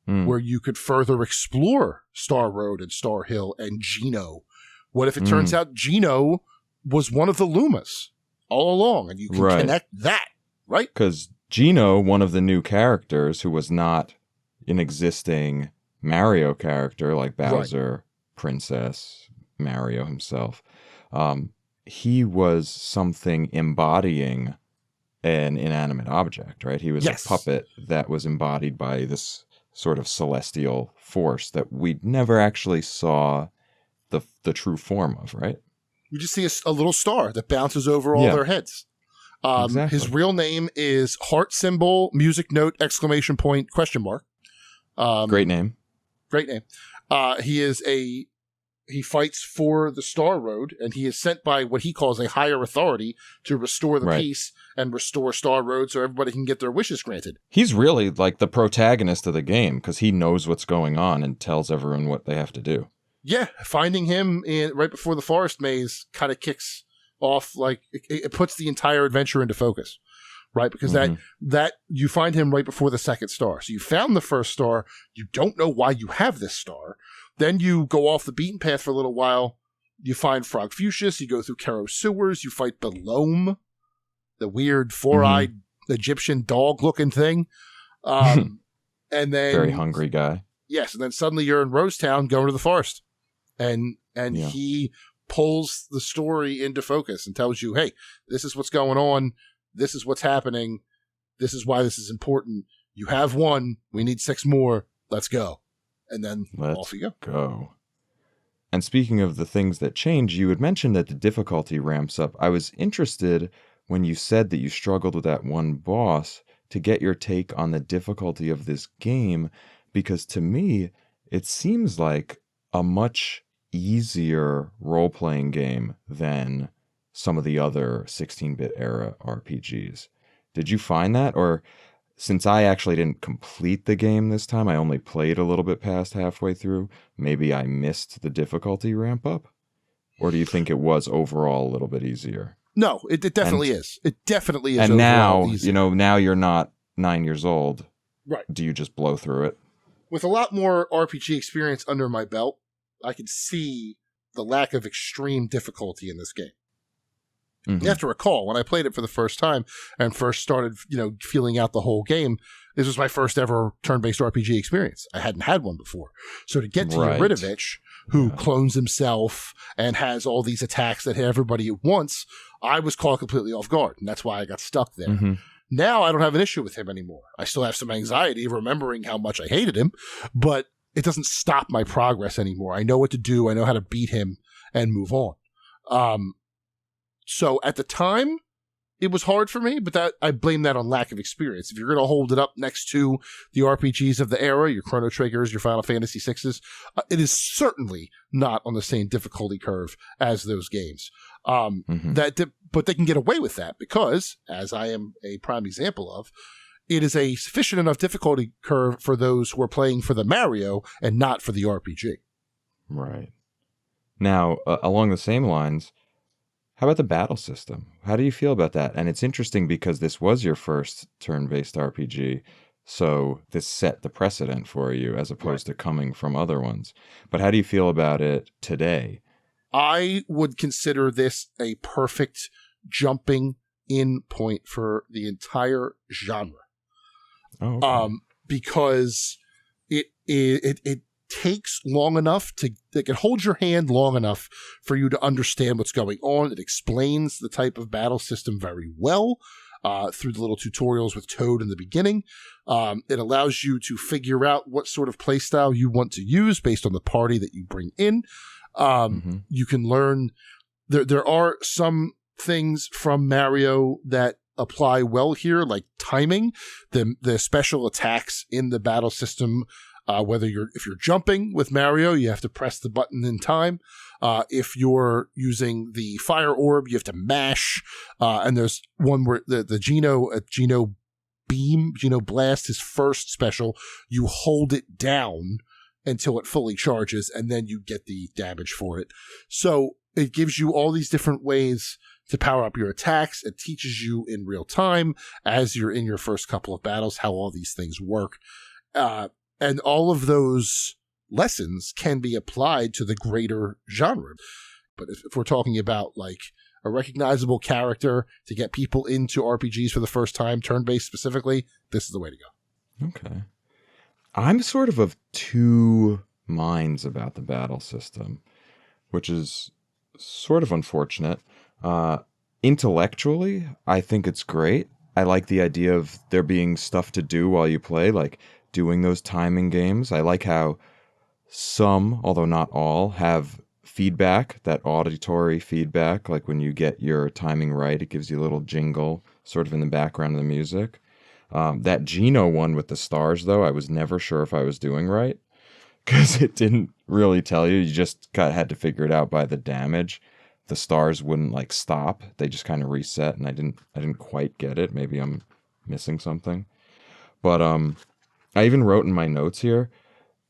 where you could further explore Star Road and Star Hill and Geno, What if it turns out Gino was one of the Lumas all along, and you can connect that, right? Because Gino, one of the new characters who was not an existing Mario character like Bowser, Princess, Mario himself, he was something embodying an inanimate object, right? He was a puppet that was embodied by this sort of celestial force that we never actually saw the true form of, right? You just see a little star that bounces over all their heads. Exactly. His real name is heart symbol, music note, exclamation point, question mark. Great name. Great name. He fights for the Star Road, and he is sent by what he calls a higher authority to restore the peace and restore Star Road so everybody can get their wishes granted. He's really like the protagonist of the game because he knows what's going on and tells everyone what they have to do. Yeah, finding him right before the forest maze kind of kicks off, like it puts the entire adventure into focus, right? Because that you find him right before the second star. So you found the first star. You don't know why you have this star. Then you go off the beaten path for a little while. You find Frog Fuchsius. You go through Kero Sewers. You fight Belome, the weird four-eyed Egyptian dog-looking thing. And then very hungry guy. Yes, and then suddenly you're in Rosetown going to the forest. And he pulls the story into focus and tells you, hey, this is what's going on. This is what's happening. This is why this is important. You have one. We need 6 more. Let's go. And then off you go. And speaking of the things that change, you had mentioned that the difficulty ramps up. I was interested when you said that you struggled with that one boss to get your take on the difficulty of this game, because to me, it seems like a much easier role-playing game than some of the other 16-bit era RPGs. Did you find that? Or since I actually didn't complete the game this time, I only played a little bit past halfway through, maybe I missed the difficulty ramp up? Or do you think it was overall a little bit easier? No, it definitely is. It definitely is. And now, easier. Now you're not 9 years old. Right. Do you just blow through it? With a lot more RPG experience under my belt, I can see the lack of extreme difficulty in this game. You have to recall, when I played it for the first time and first started, feeling out the whole game, this was my first ever turn-based RPG experience. I hadn't had one before. So to get to Yuridovich, who clones himself and has all these attacks that hit everybody at once, I was caught completely off guard, and that's why I got stuck there. Now I don't have an issue with him anymore. I still have some anxiety remembering how much I hated him, but it doesn't stop my progress anymore. I know what to do. I know how to beat him and move on. So at the time, it was hard for me, but I blame that on lack of experience. If you're going to hold it up next to the RPGs of the era, your Chrono Triggers, your Final Fantasy VIs, it is certainly not on the same difficulty curve as those games. But they can get away with that because, as I am a prime example of, it is a sufficient enough difficulty curve for those who are playing for the Mario and not for the RPG. Right. Now, along the same lines, how about the battle system? How do you feel about that? And it's interesting because this was your first turn-based RPG, so this set the precedent for you as opposed to coming from other ones. But how do you feel about it today? I would consider this a perfect jumping in point for the entire genre. Oh, okay. Because it takes long enough it can hold your hand long enough for you to understand what's going on. It explains the type of battle system very well through the little tutorials with Toad in the beginning. It allows you to figure out what sort of playstyle you want to use based on the party that you bring in. You can learn there are some things from Mario that apply well here, like timing, the special attacks in the battle system. If you're jumping with Mario, you have to press the button in time. If you're using the fire orb, you have to mash. And there's one where the Geno Beam, Geno Blast, his first special, you hold it down until it fully charges, and then you get the damage for it. So it gives you all these different ways to power up your attacks. It teaches you in real time as you're in your first couple of battles how all these things work. And all of those lessons can be applied to the greater genre. But if we're talking about like a recognizable character to get people into RPGs for the first time, turn-based specifically, this is the way to go. Okay. I'm sort of two minds about the battle system, which is sort of unfortunate. Intellectually, I think it's great. I like the idea of there being stuff to do while you play, like doing those timing games. I like how some, although not all, have feedback, that auditory feedback. Like when you get your timing right, it gives you a little jingle sort of in the background of the music. That Geno one with the stars, though, I was never sure if I was doing right because it didn't really tell you. You just had to figure it out by the damage. The stars wouldn't like stop; they just kind of reset, and I didn't quite get it. Maybe I'm missing something. But I even wrote in my notes here.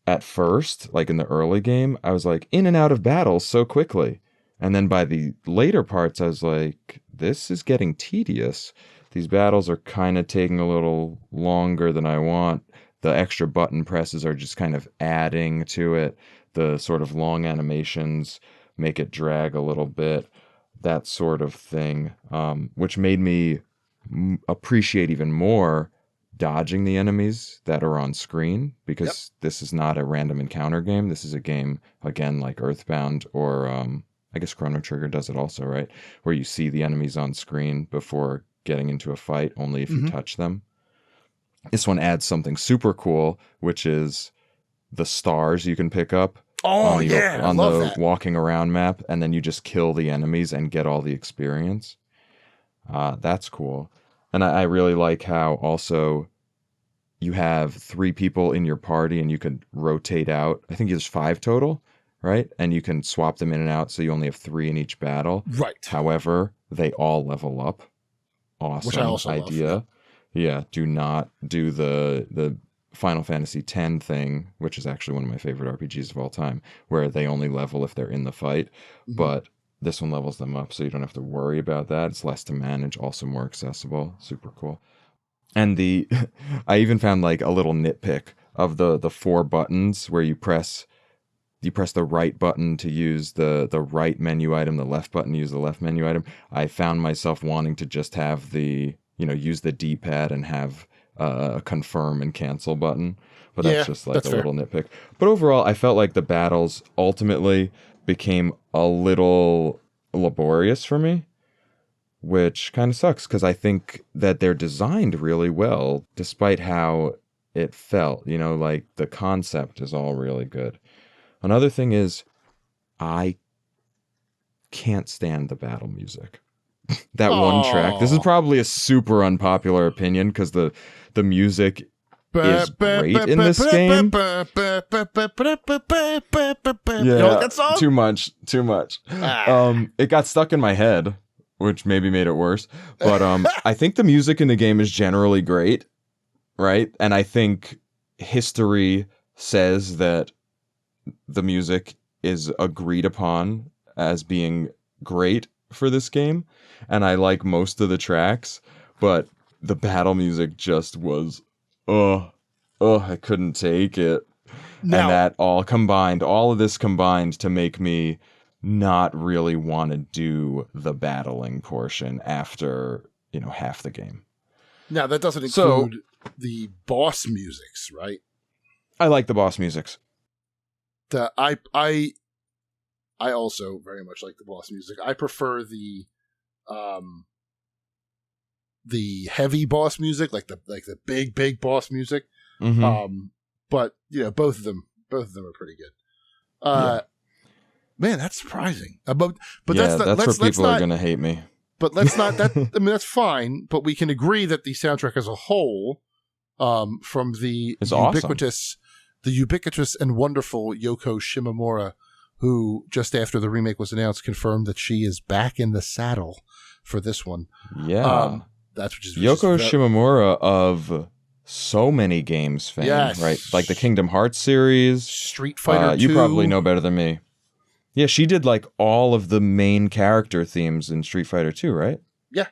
At first, like in the early game, I was like in and out of battles so quickly, and then by the later parts, I was like, this is getting tedious. These battles are kind of taking a little longer than I want. The extra button presses are just kind of adding to it. The sort of long animations make it drag a little bit, that sort of thing, which made me appreciate even more dodging the enemies that are on screen, because this is not a random encounter game. This is a game, again, like Earthbound or I guess Chrono Trigger does it also, right? Where you see the enemies on screen before getting into a fight, only if you touch them. This one adds something super cool, which is the stars you can pick up on the walking around map, and then you just kill the enemies and get all the experience. That's cool. And I really like how also you have 3 people in your party and you can rotate out. I think there's 5 total, right? And you can swap them in and out, so you only have 3 in each battle. Right. However, they all level up. Awesome. Which I also idea. love. Yeah, do not do the Final Fantasy X thing, which is actually one of my favorite RPGs of all time, where they only level if they're in the fight. But this one levels them up, so you don't have to worry about that. It's less to manage, also more accessible. Super cool. And I even found like a little nitpick of the 4 buttons where you press the right button to use the right menu item, the left button to use the left menu item. I found myself wanting to just have use the D-pad and have a confirm and cancel button. But that's just like a little nitpick. But overall, I felt like the battles ultimately became a little laborious for me, which kind of sucks because I think that they're designed really well, despite how it felt. Like the concept is all really good. Another thing is, I can't stand the battle music. That one track. This is probably a super unpopular opinion because the music is great in this game. You know that song? Too much. It got stuck in my head, which maybe made it worse. But I think the music in the game is generally great, right? And I think history says that the music is agreed upon as being great for this game, and I like most of the tracks, but the battle music just was I couldn't take it. Now, and that all of this combined to make me not really want to do the battling portion after half the game. Now that doesn't include the boss musics, right? I like the boss musics. I also very much like the boss music. I prefer the heavy boss music, like the big boss music. But both of them are pretty good. Man, that's surprising. But that's where people are gonna hate me. But let's not. That's fine. But we can agree that the soundtrack as a whole, from the ubiquitous and wonderful Yoko Shimomura, who just after the remake was announced confirmed that she is back in the saddle for this one. Yeah, that's which is Yoko Shimomura of so many games fame, right? Like the Kingdom Hearts series, Street Fighter 2. You probably know better than me. Yeah, she did like all of the main character themes in Street Fighter 2, right? Yeah.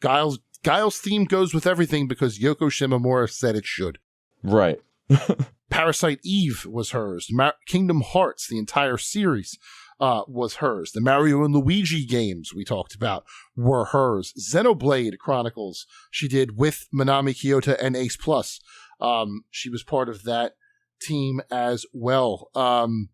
Guile's theme goes with everything because Yoko Shimomura said it should. Right. Parasite Eve was hers. Kingdom Hearts, the entire series. was hers. The Mario and Luigi games we talked about were hers. Xenoblade Chronicles she did with Manami Kiyota and Ace Plus. She was part of that team as well.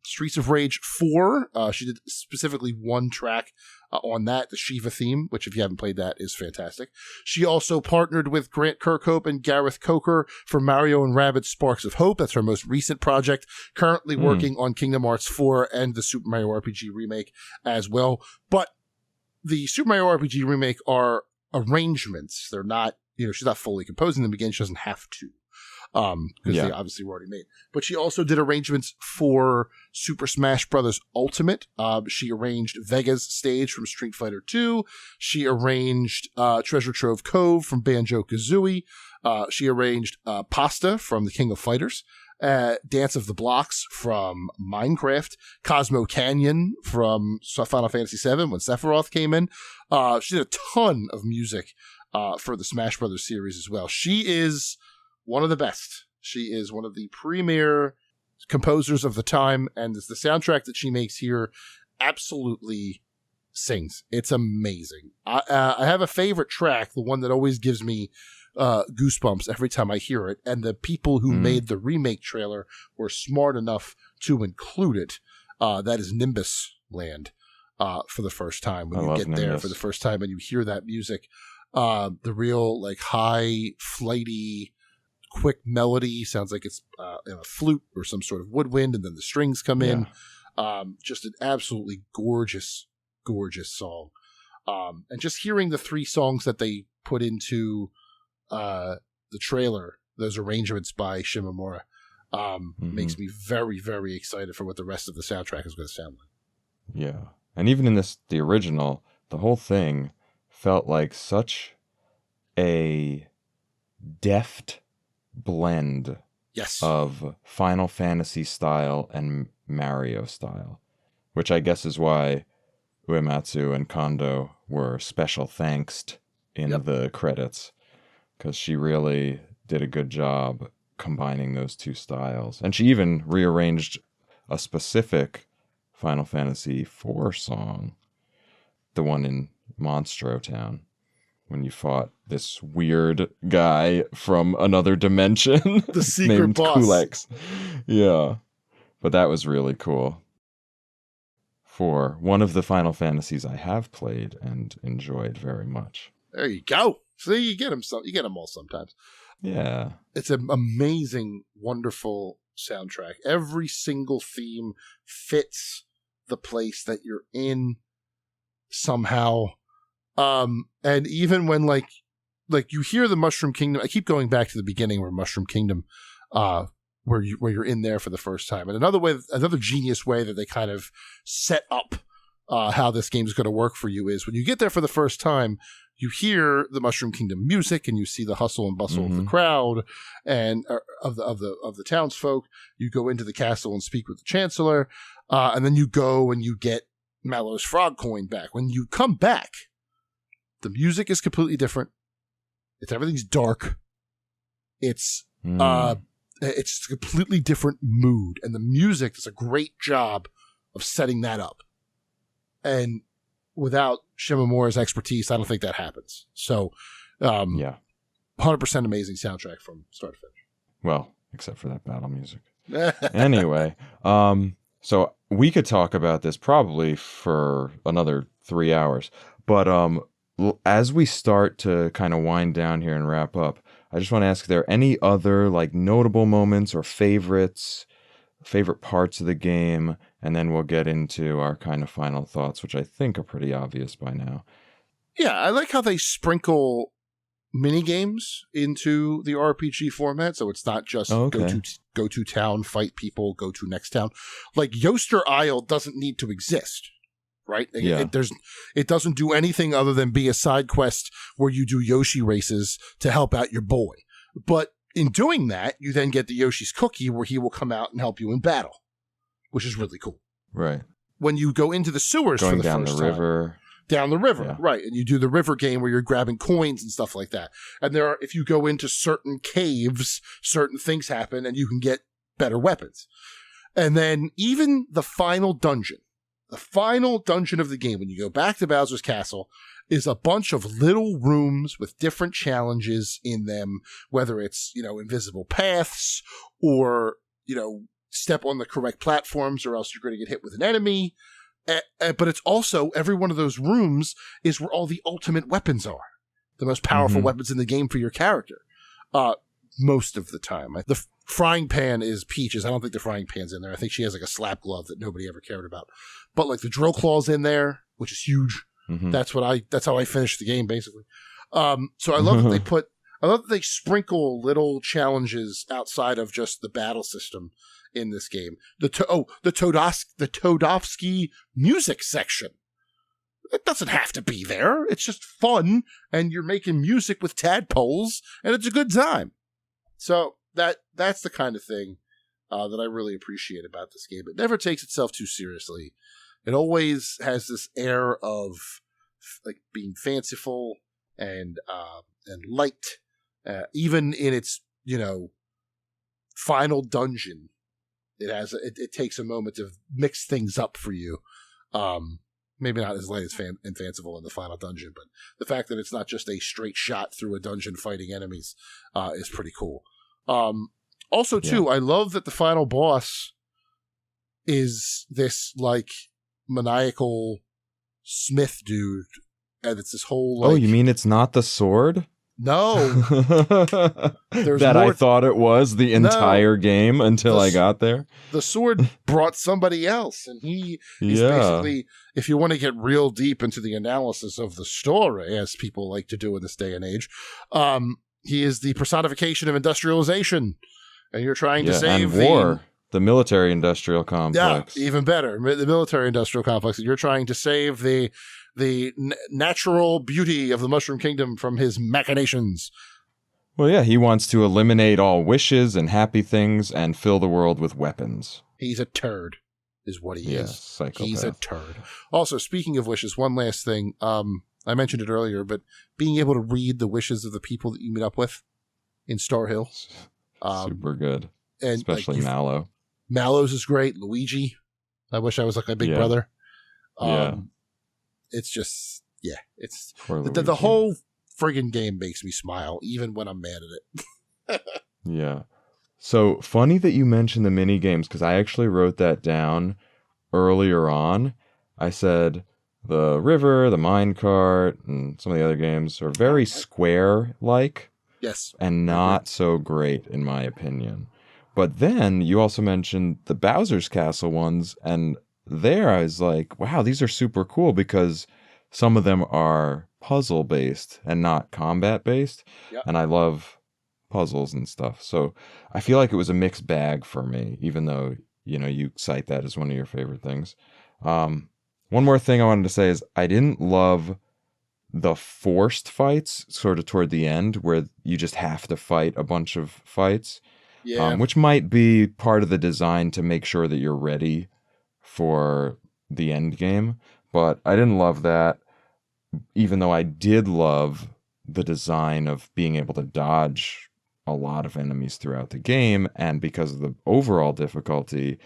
Streets of Rage 4, she did specifically one track on that, the Shiva theme, which if you haven't played that is fantastic. She also partnered with Grant Kirkhope and Gareth Coker for Mario and Rabbids Sparks of Hope. That's her most recent project. Currently working on Kingdom Hearts 4 and the Super Mario RPG remake as well. But the Super Mario RPG remake are arrangements. They're not, she's not fully composing them again. She doesn't have to. Because they obviously were already made. But she also did arrangements for Super Smash Bros. Ultimate. She arranged Vega's stage from Street Fighter 2. She arranged Treasure Trove Cove from Banjo-Kazooie. She arranged Pasta from The King of Fighters. Dance of the Blocks from Minecraft. Cosmo Canyon from Final Fantasy VII when Sephiroth came in. She did a ton of music for the Smash Bros. Series as well. She is one of the best. She is one of the premier composers of the time, and the soundtrack that she makes here absolutely sings. It's amazing. I have a favorite track, the one that always gives me goosebumps every time I hear it, and the people who made the remake trailer were smart enough to include it. That is Nimbus Land for the first time. When you get Nimbus there for the first time and you hear that music, the real high, flighty, quick melody sounds like it's in a flute or some sort of woodwind, and then the strings come in. Just an absolutely gorgeous song. And just hearing the 3 songs that they put into the trailer, those arrangements by Shimomura, makes me very, very excited for what the rest of the soundtrack is going to sound like. Yeah. And even in the original, the whole thing felt like such a deft blend of Final Fantasy style and Mario style, which I guess is why Uematsu and Kondo were special thanksed in the credits, because she really did a good job combining those two styles. And she even rearranged a specific Final Fantasy IV song, the one in Monstro Town, when you fought this weird guy from another dimension. The secret named boss. Kulex. Yeah. But that was really cool. For one of the Final Fantasies I have played and enjoyed very much. There you go. See, you get them all sometimes. Yeah. It's an amazing, wonderful soundtrack. Every single theme fits the place that you're in somehow. And even when like you hear the Mushroom Kingdom, I keep going back to the beginning where Mushroom Kingdom, where you're in there for the first time. And another genius way that they kind of set up how this game is going to work for you is when you get there for the first time, you hear the Mushroom Kingdom music and you see the hustle and bustle of the crowd and of the townsfolk. You go into the castle and speak with the Chancellor, and then you go and you get Mallow's frog coin back. When you come back, the music is completely different. Everything's dark. It's a completely different mood, and the music does a great job of setting that up. And without Shimomura's expertise, I don't think that happens. So, 100% amazing soundtrack from start to finish. Well, except for that battle music. Anyway, so we could talk about this probably for another 3 hours, but as we start to kind of wind down here and wrap up, I just want to ask, are there any other notable moments or favorite parts of the game? And then we'll get into our kind of final thoughts, which I think are pretty obvious by now. Yeah, I like how they sprinkle mini games into the RPG format, so it's not just go to town, fight people, go to next town. Like Yoster Isle doesn't need to exist. Right? Yeah. It doesn't do anything other than be a side quest where you do Yoshi races to help out your boy. But in doing that, you then get the Yoshi's Cookie where he will come out and help you in battle, which is really cool. Right. When you go into the sewers for the first time. Down the river, right. And you do the river game where you're grabbing coins and stuff like that. And if you go into certain caves, certain things happen and you can get better weapons. And then even the final dungeon, The final dungeon of the game, when you go back to Bowser's Castle, is a bunch of little rooms with different challenges in them, whether it's, invisible paths or, step on the correct platforms or else you're going to get hit with an enemy. But it's also, every one of those rooms is where all the ultimate weapons are. The most powerful weapons in the game for your character. Most of the time. The frying pan is Peach's. I don't think the frying pan's in there. I think she has like a slap glove that nobody ever cared about. But like the drill claw's in there, which is huge. That's how I finished the game, basically. So I love that they sprinkle little challenges outside of just the battle system in this game. The Todovsky music section. It doesn't have to be there. It's just fun, and you're making music with tadpoles, and it's a good time. So that's the kind of thing that I really appreciate about this game. It never takes itself too seriously. It always has this air of like being fanciful and light, even in its final dungeon. It takes a moment to mix things up for you. Maybe not as light and fanciful in the final dungeon, but the fact that it's not just a straight shot through a dungeon fighting enemies is pretty cool. Also, too, I love that the final boss is this like maniacal smith dude, and it's this whole like... Oh, you mean it's not the sword? No. That I thought it was the entire game until I got there. The sword brought somebody else, and he's basically, if you want to get real deep into the analysis of the story, as people like to do in this day and age, he is the personification of industrialization, and you're trying to save and war. The military-industrial complex. Yeah, even better. The military-industrial complex. You're trying to save the natural beauty of the Mushroom Kingdom from his machinations. Well, yeah, he wants to eliminate all wishes and happy things and fill the world with weapons. He's a turd, is what he is. Psychopath. He's a turd. Also, speaking of wishes, one last thing. I mentioned it earlier, but being able to read the wishes of the people that you meet up with in Star Hill. Super good. And especially Mallow. Mallow's is great. Luigi. I wish I was like my big brother. It's just, it's the whole friggin' game makes me smile, even when I'm mad at it. Yeah. So funny that you mentioned the mini games, because I actually wrote that down earlier on. I said the river, the minecart, and some of the other games are very Square-like. Yes. And not so great, in my opinion. But then you also mentioned the Bowser's Castle ones, and there I was like, wow, these are super cool because some of them are puzzle based and not combat based. Yep. And I love puzzles and stuff. So I feel like it was a mixed bag for me, even though, you cite that as one of your favorite things. One more thing I wanted to say is I didn't love the forced fights sort of toward the end where you just have to fight a bunch of fights. Yeah. Which might be part of the design to make sure that you're ready for the end game. But I didn't love that, even though I did love the design of being able to dodge a lot of enemies throughout the game. And because of the overall difficulty,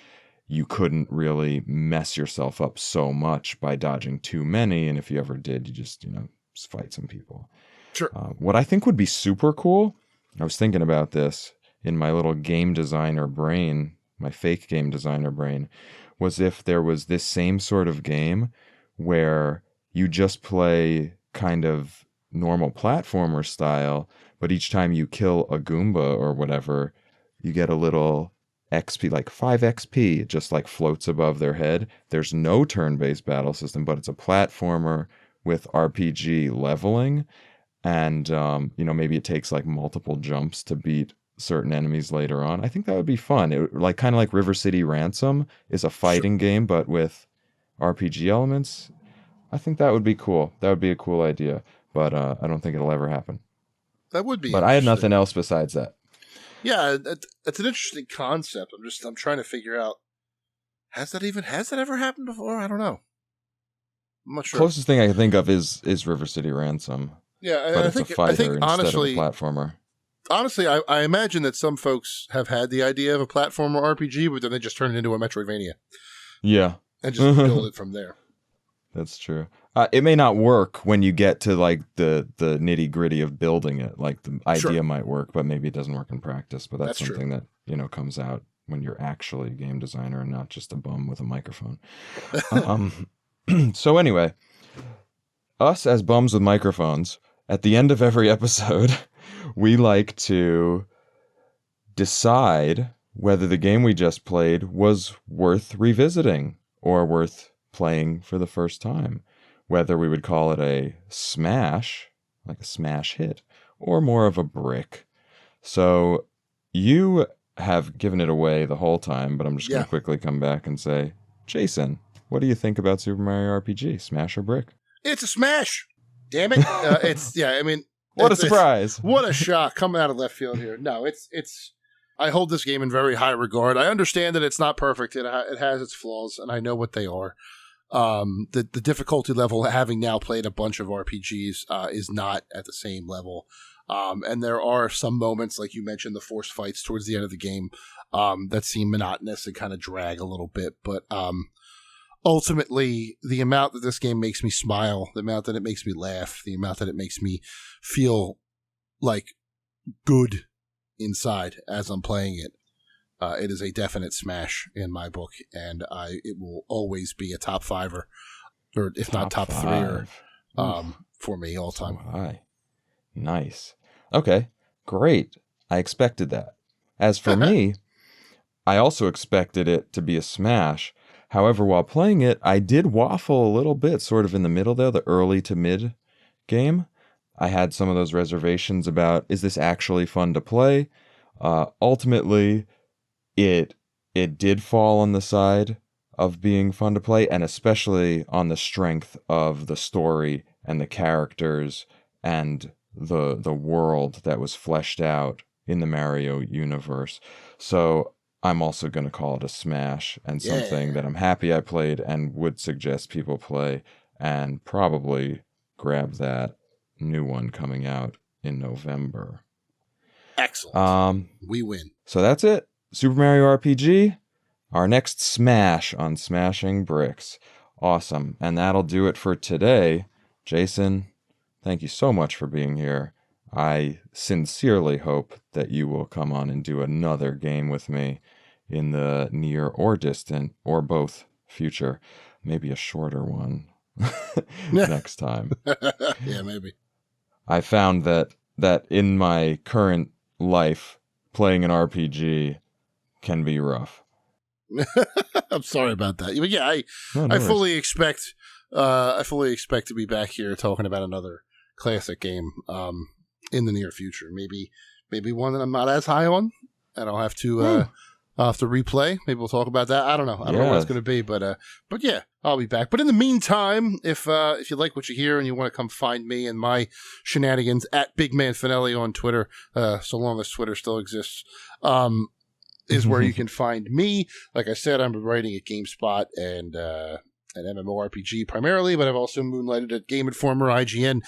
you couldn't really mess yourself up so much by dodging too many. And if you ever did, you just fight some people. Sure. What I think would be super cool, I was thinking about this in my little game designer brain, my fake game designer brain, was if there was this same sort of game where you just play kind of normal platformer style, but each time you kill a Goomba or whatever, you get a little XP, like 5 XP. It just like floats above their head. There's no turn-based battle system, but it's a platformer with RPG leveling. And, maybe it takes like multiple jumps to beat certain enemies later on. I think that would be fun. Kind of like River City Ransom is a fighting game, but with RPG elements. I think that would be cool. That would be a cool idea, but I don't think it'll ever happen. That would be. But I had nothing else besides that. Yeah, it's an interesting concept. I'm trying to figure out, has that ever happened before? I don't know. I'm not sure. Closest thing I can think of is River City Ransom. Yeah, but it's a fighter instead of a platformer. Honestly, I imagine that some folks have had the idea of a platformer RPG, but then they just turn it into a Metroidvania. Yeah. and just build it from there. That's true. It may not work when you get to like the nitty gritty of building it. Like the idea might work, but maybe it doesn't work in practice. But that's something that, comes out when you're actually a game designer and not just a bum with a microphone. So anyway, us as bums with microphones, at the end of every episode, we like to decide whether the game we just played was worth revisiting or worth playing for the first time. Whether we would call it a smash, like a smash hit, or more of a brick. So you have given it away the whole time, but I'm just going to quickly come back and say, Jason, what do you think about Super Mario RPG? Smash or brick? It's a smash. Damn it. What a surprise. What a shock coming out of left field here. No, it's. I hold this game in very high regard. I understand that it's not perfect. It has its flaws, and I know what they are. The difficulty level, having now played a bunch of RPGs, is not at the same level. And there are some moments, like you mentioned, the force fights towards the end of the game, that seem monotonous and kind of drag a little bit. But ultimately, the amount that this game makes me smile, the amount that it makes me laugh, the amount that it makes me feel like good inside as I'm playing it, it is a definite smash in my book, and it will always be a top fiver, or if not top threer, for me all time. So high. Nice. Okay, great. I expected that. As for me, I also expected it to be a smash. However, while playing it, I did waffle a little bit, sort of in the middle there, the early to mid game. I had some of those reservations about, is this actually fun to play? Ultimately, it did fall on the side of being fun to play, and especially on the strength of the story and the characters and the world that was fleshed out in the Mario universe. So I'm also going to call it a smash, and something that I'm happy I played and would suggest people play, and probably grab that new one coming out in November. Excellent. We win. So that's it. Super Mario RPG, our next smash on Smashing Bricks. Awesome. And that'll do it for today. Jason, thank you so much for being here. I sincerely hope that you will come on and do another game with me in the near or distant, or both, future. Maybe a shorter one next time. Yeah, maybe. I found that in my current life, playing an RPG can be rough. I'm sorry about that. But yeah, I fully expect to be back here talking about another classic game in the near future. Maybe one that I'm not as high on, and I'll have to replay. Maybe we'll talk about that. I don't know. I don't know what it's going to be, but yeah, I'll be back. But in the meantime, if you like what you hear and you want to come find me and my shenanigans at Big Man Fanelli on Twitter, so long as Twitter still exists, is where you can find me. Like I said, I'm writing at GameSpot and MMORPG primarily, but I've also moonlighted at Game Informer, IGN,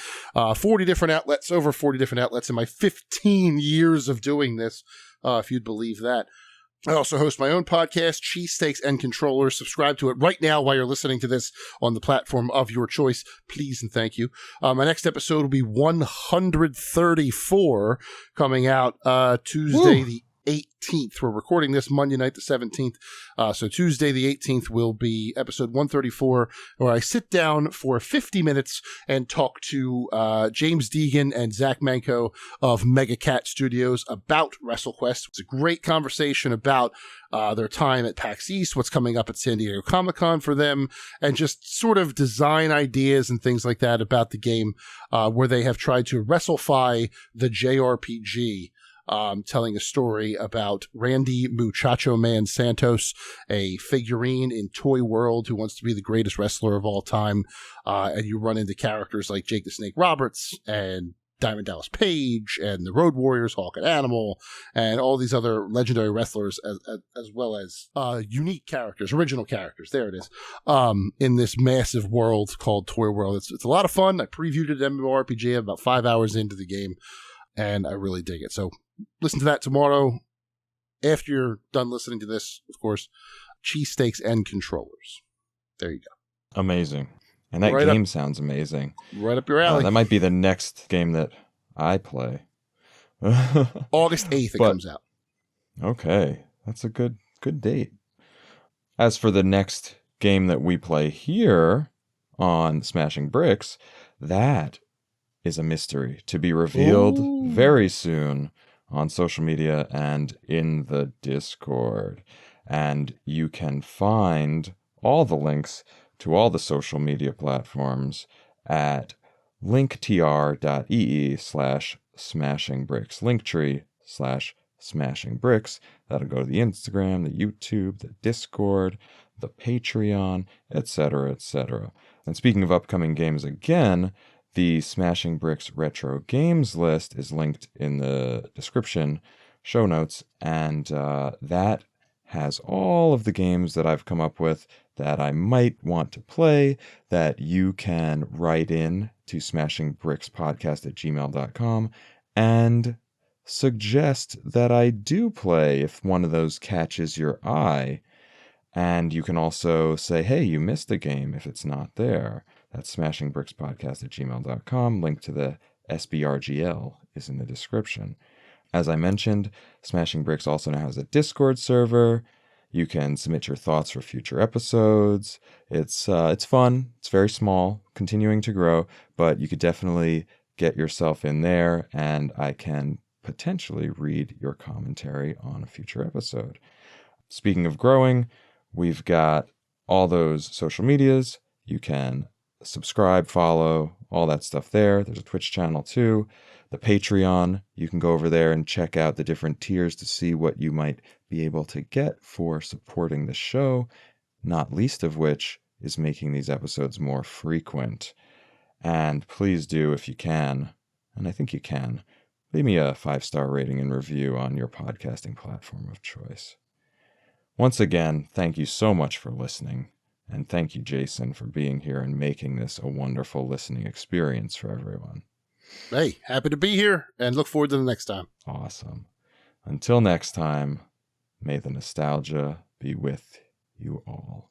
40 different outlets, over 40 different outlets in my 15 years of doing this, if you'd believe that. I also host my own podcast, Cheesesteaks and Controllers. Subscribe to it right now while you're listening to this on the platform of your choice. Please and thank you. My next episode will be 134, coming out Tuesday the 18th. We're recording this Monday night the 17th. So Tuesday the 18th will be episode 134, where I sit down for 50 minutes and talk to James Deegan and Zach Manco of Mega Cat Studios about WrestleQuest. It's a great conversation about their time at PAX East, what's coming up at San Diego Comic-Con for them, and just sort of design ideas and things like that about the game, where they have tried to WrestleFi the JRPG. Telling a story about Randy Muchacho Man Santos, a figurine in Toy World who wants to be the greatest wrestler of all time. And you run into characters like Jake the Snake Roberts and Diamond Dallas Page and the Road Warriors, Hawk and Animal, and all these other legendary wrestlers, as well as unique characters, original characters. There it is. In this massive world called Toy World. It's a lot of fun. I previewed it at MMORPG about 5 hours into the game, and I really dig it. So listen to that tomorrow after you're done listening to this, of course. Cheesesteaks and Controllers. There you Amazing. And that Right game sounds amazing. go. Right up your alley. That might be the next game that I play. August 8th it comes out. Okay. That's a good date. As for the next game that we play here on Smashing Bricks, that is a mystery to be revealed very soon on social media and in the Discord. And you can find all the links to all the social media platforms at linktr.ee/smashingbricks. Linktree/smashingbricks. That'll go to the Instagram, the YouTube, the Discord, the Patreon, etc., etc. And speaking of upcoming games again, the Smashing Bricks Retro Games list is linked in the description, show notes, and that has all of the games that I've come up with that I might want to play that you can write in to smashingbrickspodcast@gmail.com and suggest that I do play if one of those catches your eye. And you can also say, hey, you missed a game if it's not there. That's smashingbrickspodcast@gmail.com. Link to the SBRGL is in the description. As I mentioned, Smashing Bricks also now has a Discord server. You can submit your thoughts for future episodes. It's fun. It's very small, continuing to grow, but you could definitely get yourself in there, and I can potentially read your commentary on a future episode. Speaking of growing, we've got all those social medias. You can subscribe, follow, all that stuff there. There's a Twitch channel too. The Patreon, you can go over there and check out the different tiers to see what you might be able to get for supporting the show, not least of which is making these episodes more frequent. And please do, if you can, and I think you can, leave me a 5-star rating and review on your podcasting platform of choice. Once again, thank you so much for listening, and thank you, Jason, for being here and making this a wonderful listening experience for everyone. Hey, happy to be here, and look forward to the next time. Awesome. Until next time, may the nostalgia be with you all.